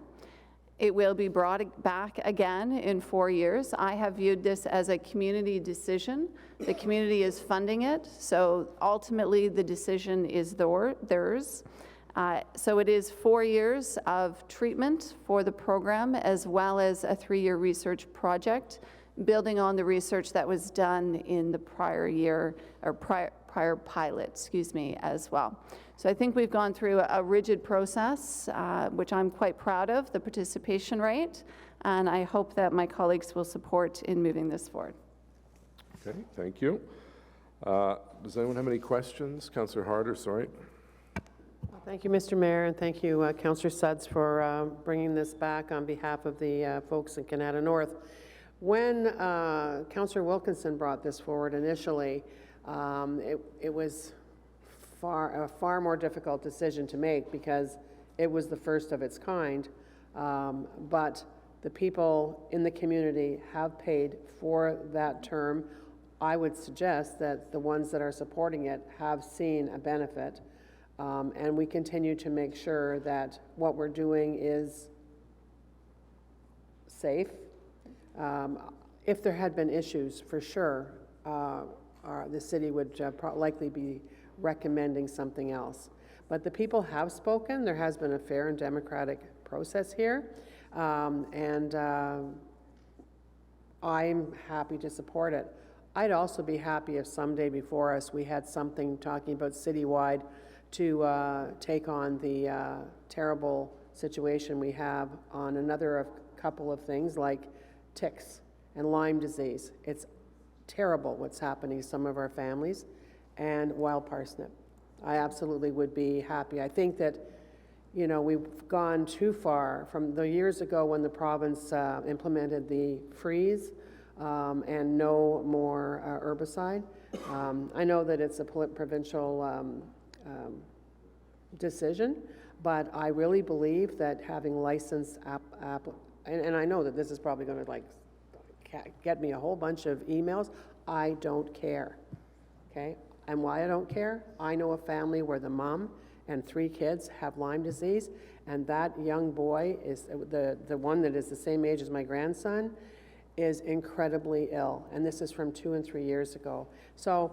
It will be brought back again in 4 years. I have viewed this as a community decision. The community is funding it, so ultimately the decision is theirs. So it is 4 years of treatment for the program, as well as a 3-year research project, building on the research that was done in the prior year, or prior pilot, excuse me, as well. So I think we've gone through a rigid process, which I'm quite proud of, the participation rate, and I hope that my colleagues will support in moving this forward. Okay, thank you. Does anyone have any questions? Councillor Harder, sorry. Thank you, Mr. Mayor, and thank you, Councillor Suds, for bringing this back on behalf of the folks in Canada North. When Councillor Wilkinson brought this forward initially, it was a far more difficult decision to make because it was the first of its kind, but the people in the community have paid for that term. I would suggest that the ones that are supporting it have seen a benefit, and we continue to make sure that what we're doing is safe. If there had been issues, for sure, the city would likely be recommending something else. But the people have spoken. There has been a fair and democratic process here, and I'm happy to support it. I'd also be happy if someday before us we had something talking about citywide to take on the terrible situation we have on another couple of things like ticks and Lyme disease. It's terrible what's happening to some of our families, and wild parsnip. I absolutely would be happy. I think that, you know, we've gone too far from the years ago when the province implemented the freeze and no more herbicide. I know that it's a provincial decision, but I really believe that having licensed and I know that this is probably going to like get me a whole bunch of emails. I don't care, okay? And why I don't care? I know a family where the mom and 3 kids have Lyme disease, and that young boy is the one that is the same age as my grandson is incredibly ill, and this is from 2 and 3 years ago. So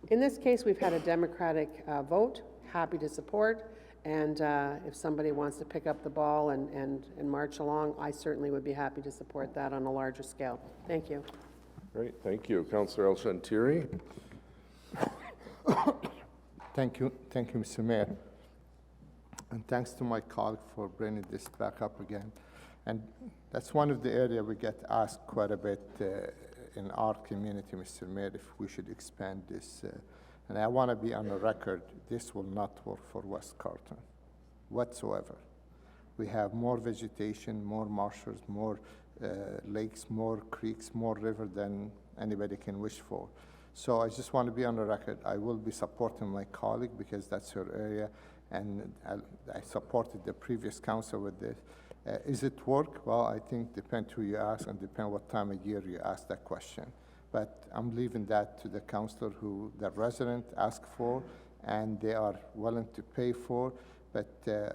in this case, we've had a democratic vote, happy to support, and if somebody wants to pick up the ball and march along, I certainly would be happy to support that on a larger scale. Thank you. Great, thank you. Councillor El Shantiri. Thank you, Mr. Mayor. And thanks to my colleague for bringing this back up again. And that's one of the areas we get asked quite a bit in our community, Mr. Mayor, if we should expand this. And I want to be on the record, this will not work for West Carleton whatsoever. We have more vegetation, more marshes, more lakes, more creeks, more river than anybody can wish for. So I just want to be on the record. I will be supporting my colleague because that's her area, and I supported the previous council with this. Is it work? Well, I think depends who you ask and depend what time of year you ask that question. but I'm leaving that to the councillor who the resident asked for, and they are willing to pay for, but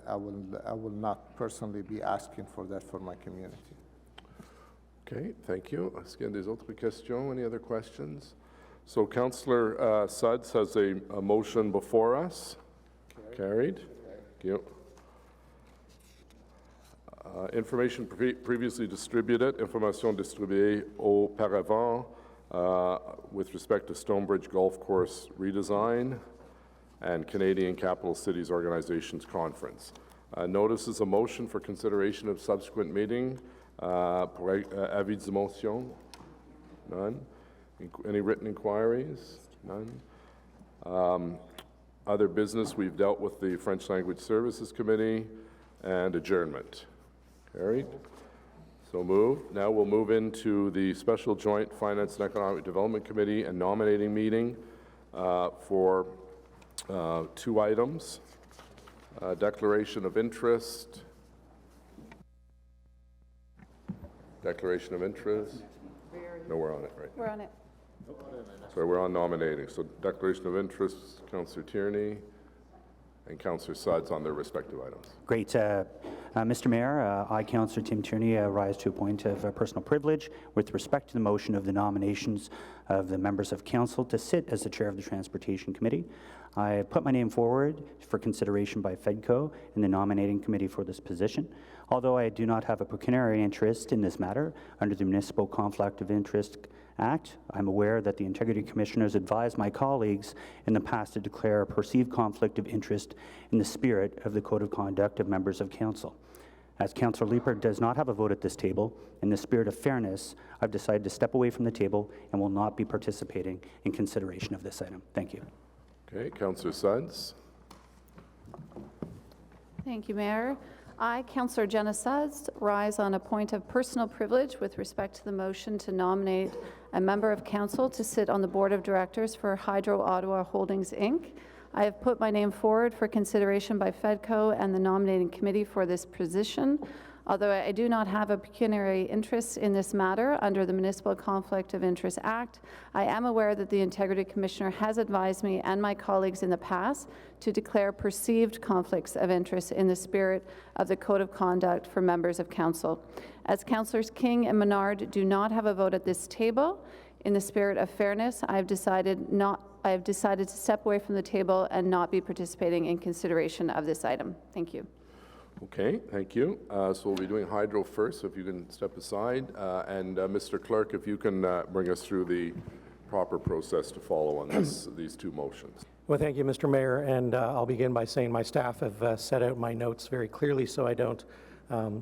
I will not personally be asking for that for my community. Okay, thank you. Est-ce qu'il y a des autres questions? Any other questions? So Councillor Suds has a motion before us. Carried. Thank you. Information previously distributed, information distribuée auparavant with respect to Stonebridge Golf Course redesign and Canadian Capital Cities Organizations Conference. Notice is a motion for consideration of subsequent meeting. Pour avis de motion? None. Any written inquiries? None. Other business, we've dealt with the French Language Services Committee and adjournment. Carried. So moved. Now we'll move into the Special Joint Finance and Economic Development Committee and nominating meeting for two items. Declaration of interest. Declaration of interest. No, we're on it, right? We're on it. Sorry, we're on nominating. So declaration of interest, Councillor Tierney and Councillor Suds on their respective items. Great. Mr. Mayor, I, Councillor Tim Tierney, rise to a point of personal privilege with respect to the motion of the nominations of the members of council to sit as the chair of the Transportation Committee. I put my name forward for consideration by FEDCO in the nominating committee for this position. Although I do not have a pecuniary interest in this matter under the Municipal Conflict of Interest Act, I'm aware that the Integrity Commissioners advised my colleagues in the past to declare a perceived conflict of interest in the spirit of the Code of Conduct of members of Council. As Councillor Leeper does not have a vote at this table, in the spirit of fairness, I've decided to step away from the table and will not be participating in consideration of this item. Thank you. Okay, Councillor Suds. Thank you, Mayor. I, Councillor Jenna Suds, rise on a point of personal privilege with respect to the motion to nominate a member of council to sit on the board of directors for Hydro Ottawa Holdings, Inc. I have put my name forward for consideration by FEDCO and the nominating committee for this position. Although I do not have a pecuniary interest in this matter under the Municipal Conflict of Interest Act, I am aware that the Integrity Commissioner has advised me and my colleagues in the past to declare perceived conflicts of interest in the spirit of the Code of Conduct for members of Council. As Councillors King and Menard do not have a vote at this table, in the spirit of fairness, I have decided to step away from the table and not be participating in consideration of this item. Thank you. Okay, thank you. So we'll be doing hydro first, so if you can step aside. And Mr. Clerk, if you can bring us through the proper process to follow on these two motions. Well, thank you, Mr. Mayor, and I'll begin by saying my staff have set out my notes very clearly so I don't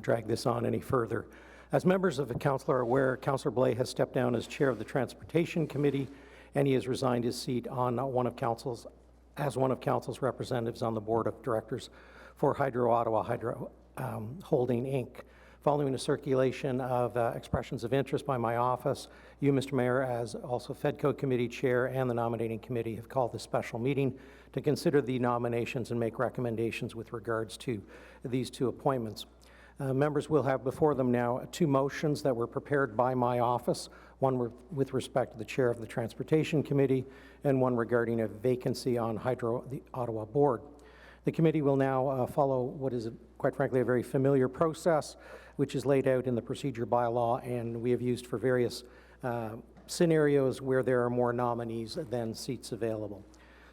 drag this on any further. As members of the council are aware, Councillor Blais has stepped down as chair of the Transportation Committee, and he has resigned his seat on one of council's representatives on the board of directors for Hydro Ottawa Holding, Inc. Following a circulation of expressions of interest by my office, you, Mr. Mayor, as also FEDCO committee chair and the nominating committee have called this special meeting to consider the nominations and make recommendations with regards to these two appointments. Members will have before them now two motions that were prepared by my office, one with respect to the chair of the Transportation Committee and one regarding a vacancy on the Ottawa Board. The committee will now follow what is, quite frankly, a very familiar process, which is laid out in the procedure bylaw, and we have used for various scenarios where there are more nominees than seats available.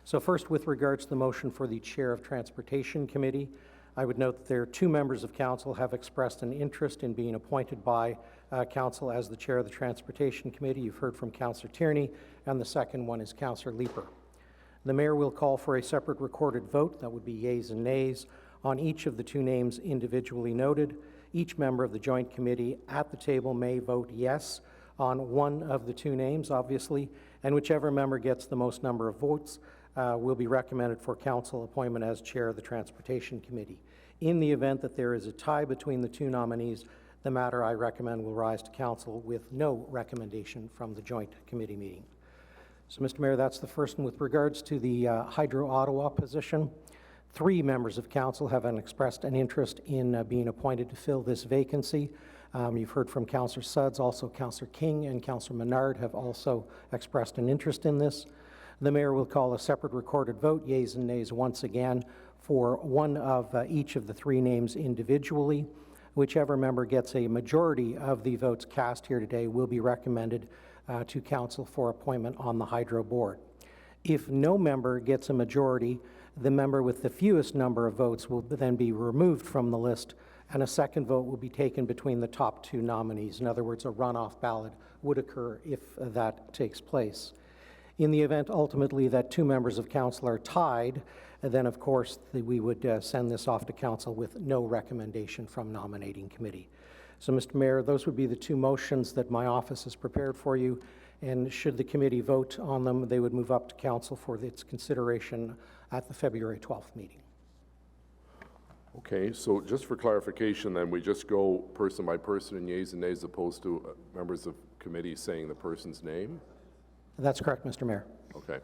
So first, with regards to the motion for the chair of Transportation Committee, I would note that there are two members of council have expressed an interest in being appointed by council as the chair of the Transportation Committee. You've heard from Councillor Tierney, and the second one is Councillor Leeper. The mayor will call for a separate recorded vote, that would be yeas and nays, on each of the two names individually noted. Each member of the joint committee at the table may vote yes on one of the two names, obviously, and whichever member gets the most number of votes will be recommended for council appointment as chair of the Transportation Committee. In the event that there is a tie between the two nominees, the matter I recommend will rise to council with no recommendation from the joint committee meeting. So, Mr. Mayor, that's the first one. With regards to the Hydro Ottawa position, 3 members of council have expressed an interest in being appointed to fill this vacancy. You've heard from Councillor Suds, also Councillor King and Councillor Menard have also expressed an interest in this. The mayor will call a separate recorded vote, yeas and nays once again, for one of each of the three names individually. Whichever member gets a majority of the votes cast here today will be recommended to council for appointment on the Hydro Board. If no member gets a majority, the member with the fewest number of votes will then be removed from the list, and a second vote will be taken between the top two nominees. In other words, a runoff ballot would occur if that takes place. In the event ultimately that two members of council are tied, then of course we would send this off to council with no recommendation from nominating committee. So Mr. Mayor, those would be the two motions that my office has prepared for you, and should the committee vote on them, they would move up to council for its consideration at the February 12th meeting. Okay, so just for clarification, then we just go person by person and yeas and nays, as opposed to members of committee saying the person's name? That's correct, Mr. Mayor. Okay.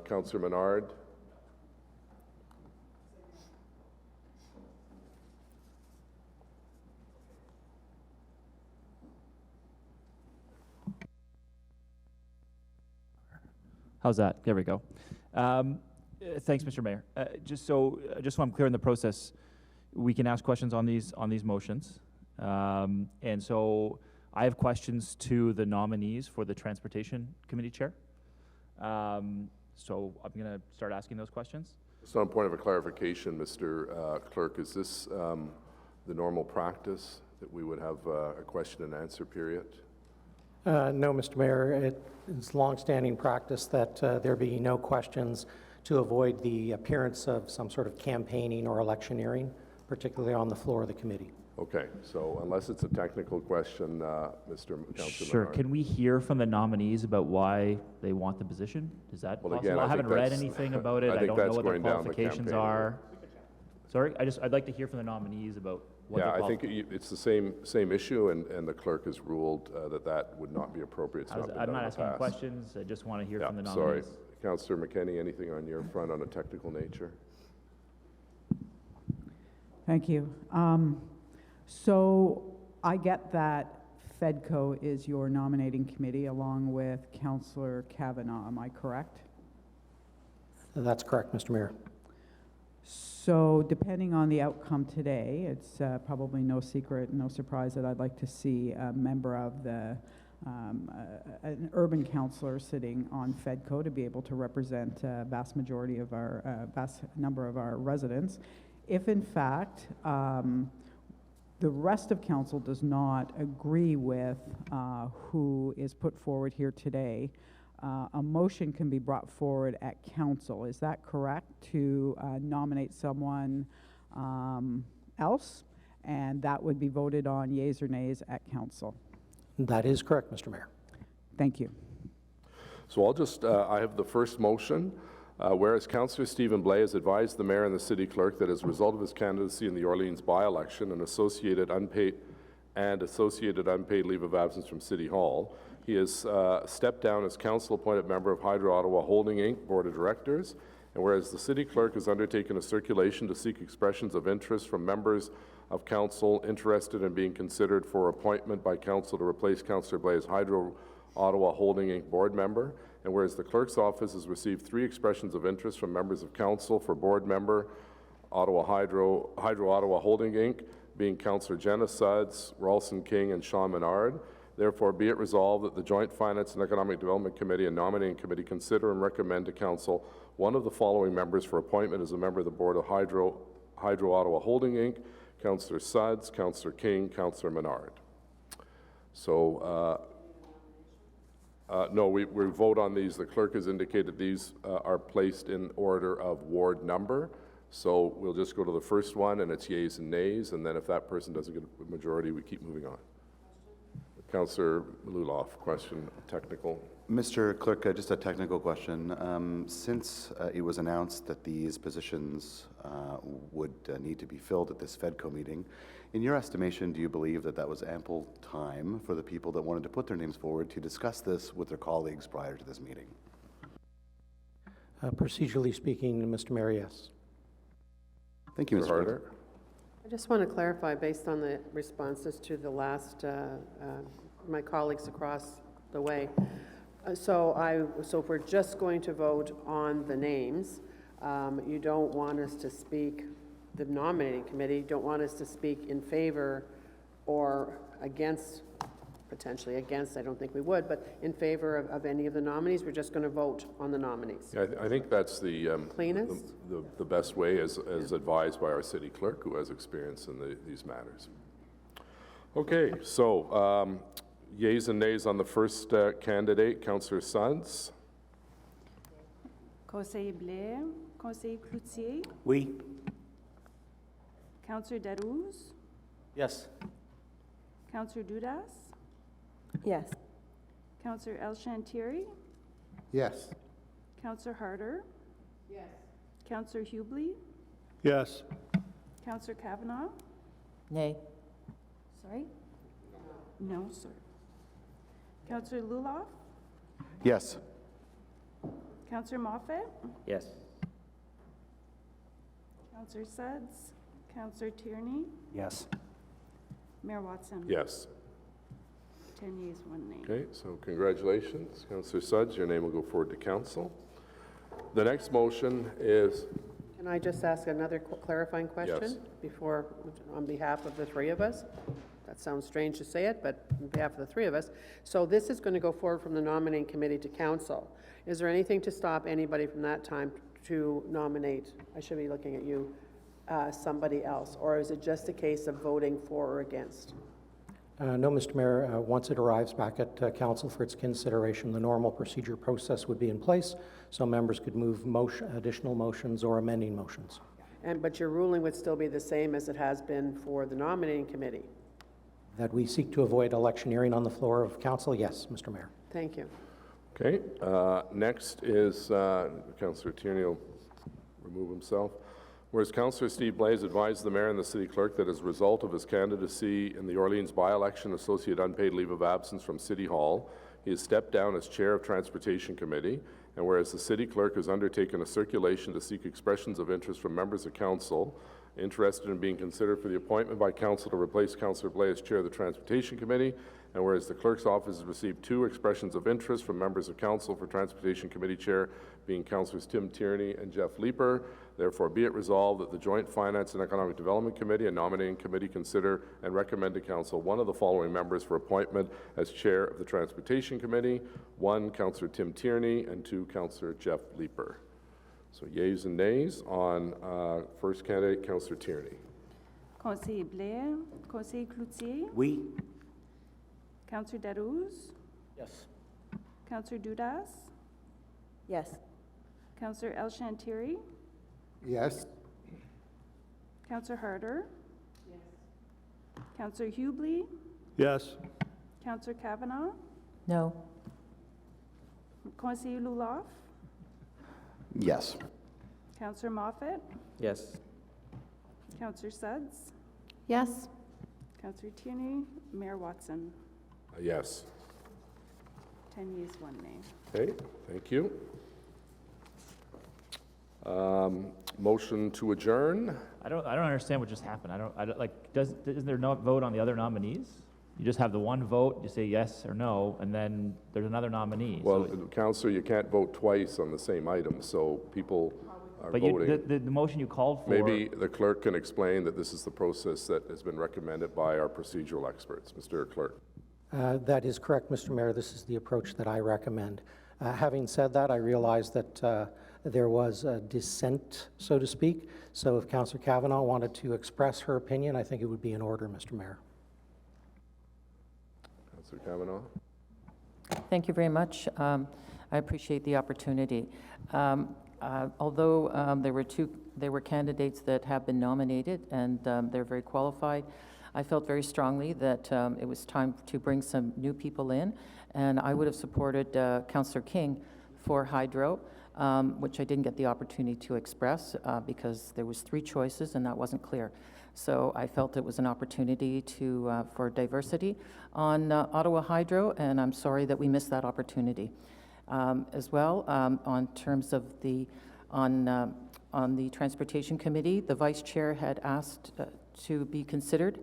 Councillor Menard. How's that? There we go. Thanks, Mr. Mayor. Just so I'm clear in the process, we can ask questions on these motions. And so I have questions to the nominees for the Transportation Committee Chair. So I'm going to start asking those questions. Just on a point of a clarification, Mr. Clerk, is this the normal practice that we would have a question and answer period? No, Mr. Mayor. It's long-standing practice that there be no questions to avoid the appearance of some sort of campaigning or electioneering, particularly on the floor of the committee. Okay, so unless it's a technical question, Mr. Councillor Sure. Menard. Can we hear from the nominees about why they want the position? Is that Well, possible? again, I haven't think read that's- anything about it. I I think don't know that's what their going down the qualifications campaign. are. Sorry, I'd like to hear from the nominees about what Yeah, their I think it's the same issue, and the clerk has ruled that would not be appropriate. It's not been I'm done not in the asking past. questions. I just want to hear Yeah, from the sorry. nominees. Councillor McKenney, anything on your front on a technical nature? Thank you. So I get that FEDCO is your nominating committee along with Councillor Kavanaugh. Am I correct? That's correct, Mr. Mayor. So depending on the outcome today, it's probably no secret, no surprise that I'd like to see a member of the an urban councillor sitting on FEDCO to be able to represent a vast majority of our vast number of our residents. If in fact the rest of council does not agree with who is put forward here today, a motion can be brought forward at council. Is that correct, to nominate someone else? And that would be voted on yeas or nays at council. That is correct, Mr. Mayor. Thank you. So I'll just, I have the first motion. Whereas Councillor Stephen Blais has advised the mayor and the city clerk that as a result of his candidacy in the Orleans by-election and associated unpaid leave of absence from City Hall, he has stepped down as council-appointed member of Hydro Ottawa Holding Inc. Board of Directors. And whereas the city clerk has undertaken a circulation to seek expressions of interest from members of council interested in being considered for appointment by council to replace Councillor Blais' Hydro Ottawa Holding Inc. board member. And whereas the clerk's office has received 3 expressions of interest from members of council for board member, Hydro Ottawa Holding Inc., being Councillor Jenna Suds, Ralston King, and Sean Menard. Therefore, be it resolved that the Joint Finance and Economic Development Committee and Nominating Committee consider and recommend to council one of the following members for appointment as a member of the board of Hydro Ottawa Holding Inc., Councillor Suds, Councillor King, Councillor Menard. So, no, we vote on these. The clerk has indicated these are placed in order of ward number. So we'll just go to the first one, and it's yeas and nays, and then if that person doesn't get a majority, we keep moving on. Councillor Luloff, question, technical. Mr. Clerk, just a technical question. Since it was announced that these positions would need to be filled at this FEDCO meeting, in your estimation, do you believe that that was ample time for the people that wanted to put their names forward to discuss this with their colleagues prior to this meeting? Procedurally speaking, Mr. Mayor, yes. Thank you, Mr. Harder. I just want to clarify, based on the responses to the last, my colleagues across the way. So if we're just going to vote on the names, you don't want us to speak, the nominating committee, you don't want us to speak in favor or against, potentially against, I don't think we would, but in favor of any of the nominees. We're just going to vote on the nominees. Yeah, I think that's the Cleanest? the best way, as advised by our city clerk, who has experience in these matters. Okay, so yeas and nays on the first candidate, Councillor Suds. Conseiller Blair, Conseiller Cloutier, Oui. Councillor Darouz, Yes. Councillor Dudas, Yes. Councillor El Shantiri, Yes. Councillor Harder. Yes. Councillor Hubley, Yes. Councillor Kavanaugh. Nay. Sorry? No, sir. Councillor Luloff, Yes. Councillor Moffett, Yes. Councillor Suds, Councillor Tierney, Yes. Mayor Watson. Yes. 10 yeas, 1 nay. Okay, so congratulations, Councillor Suds. Your name will go forward to council. The next motion is, Can I just ask another clarifying question? Yes. Before, on behalf of the three of us? That sounds strange to say it, but on behalf of the three of us. So this is going to go forward from the nominating committee to council. Is there anything to stop anybody from that time to nominate, I should be looking at you, somebody else? Or is it just a case of voting for or against? No, Mr. Mayor, once it arrives back at council for its consideration, the normal procedure process would be in place, so members could move additional motions or amending motions. But your ruling would still be the same as it has been for the nominating committee? That we seek to avoid electioneering on the floor of council, yes, Mr. Mayor. Thank you. okay, next is, Councillor Tierney will remove himself. Whereas Councillor Steve Blaise advised the mayor and the city clerk that as a result of his candidacy in the Orleans by-election, associate unpaid leave of absence from City Hall, he has stepped down as chair of Transportation Committee, and whereas the city clerk has undertaken a circulation to seek expressions of interest from members of council interested in being considered for the appointment by council to replace Councillor Blaise as chair of the Transportation Committee, and whereas the clerk's office has received 2 expressions of interest from members of council for Transportation Committee chair, being Councillors Tim Tierney and Jeff Leeper, therefore be it resolved that the Joint Finance and Economic Development Committee and Nominating Committee consider and recommend to council one of the following members for appointment as chair of the Transportation Committee: 1, Councillor Tim Tierney, and 2, Councillor Jeff Leeper. So yeas and nays on first candidate, Councillor Tierney. Conseiller Blair, Conseiller Cloutier, Oui. Councillor Darouz, Yes. Councillor Dudas, Yes. Councillor El Shantiri, Yes. Councillor Harder. Yes. Councillor Hubley, Yes. Councillor Kavanaugh, No. Conseiller Luloff, Yes. Councillor Moffett, Yes. Councillor Suds, Yes. Councillor Tierney, Mayor Watson. Yes. 10 yeas, 1 nay. Okay, thank you. Motion to adjourn. I don't understand what just happened. I don't like, isn't there no vote on the other nominees? You just have the one vote, you say yes or no, and then there's another nominee. Well, Councillor, you can't vote twice on the same item, so people are But voting. the motion you called for. Maybe the clerk can explain that this is the process that has been recommended by our procedural experts. Mr. Clerk. That is correct, Mr. Mayor. This is the approach that I recommend. Having said that, I realize that there was a dissent, so to speak. So if Councillor Kavanaugh wanted to express her opinion, I think it would be in order, Mr. Mayor. Councillor Kavanaugh. Thank you very much. I appreciate the opportunity. Although there were candidates that have been nominated and they're very qualified, I felt very strongly that it was time to bring some new people in, and I would have supported Councillor King for Hydro, which I didn't get the opportunity to express because there was 3 choices and that wasn't clear. So I felt it was an opportunity for diversity on Ottawa Hydro, and I'm sorry that we missed that opportunity. As well, on terms of on the Transportation Committee, the Vice Chair had asked to be considered.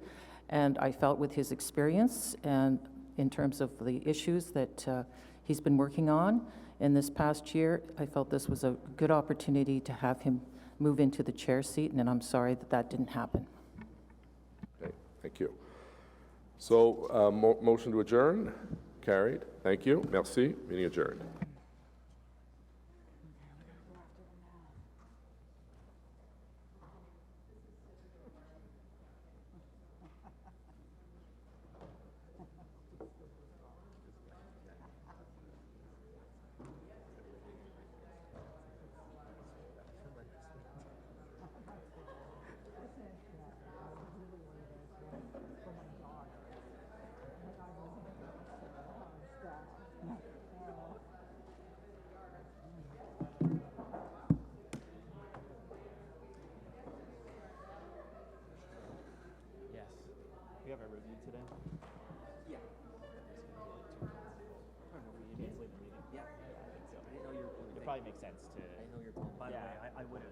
And I felt with his experience and in terms of the issues that he's been working on in this past year, I felt this was a good opportunity to have him move into the chair seat, and I'm sorry that that didn't happen. Okay, thank you. So, motion to adjourn, carried. Thank you. Merci. Meeting adjourned. Yes. We have a review today? Yeah. Yeah, I think so. It probably makes sense to. I know you're. By the way, I would have.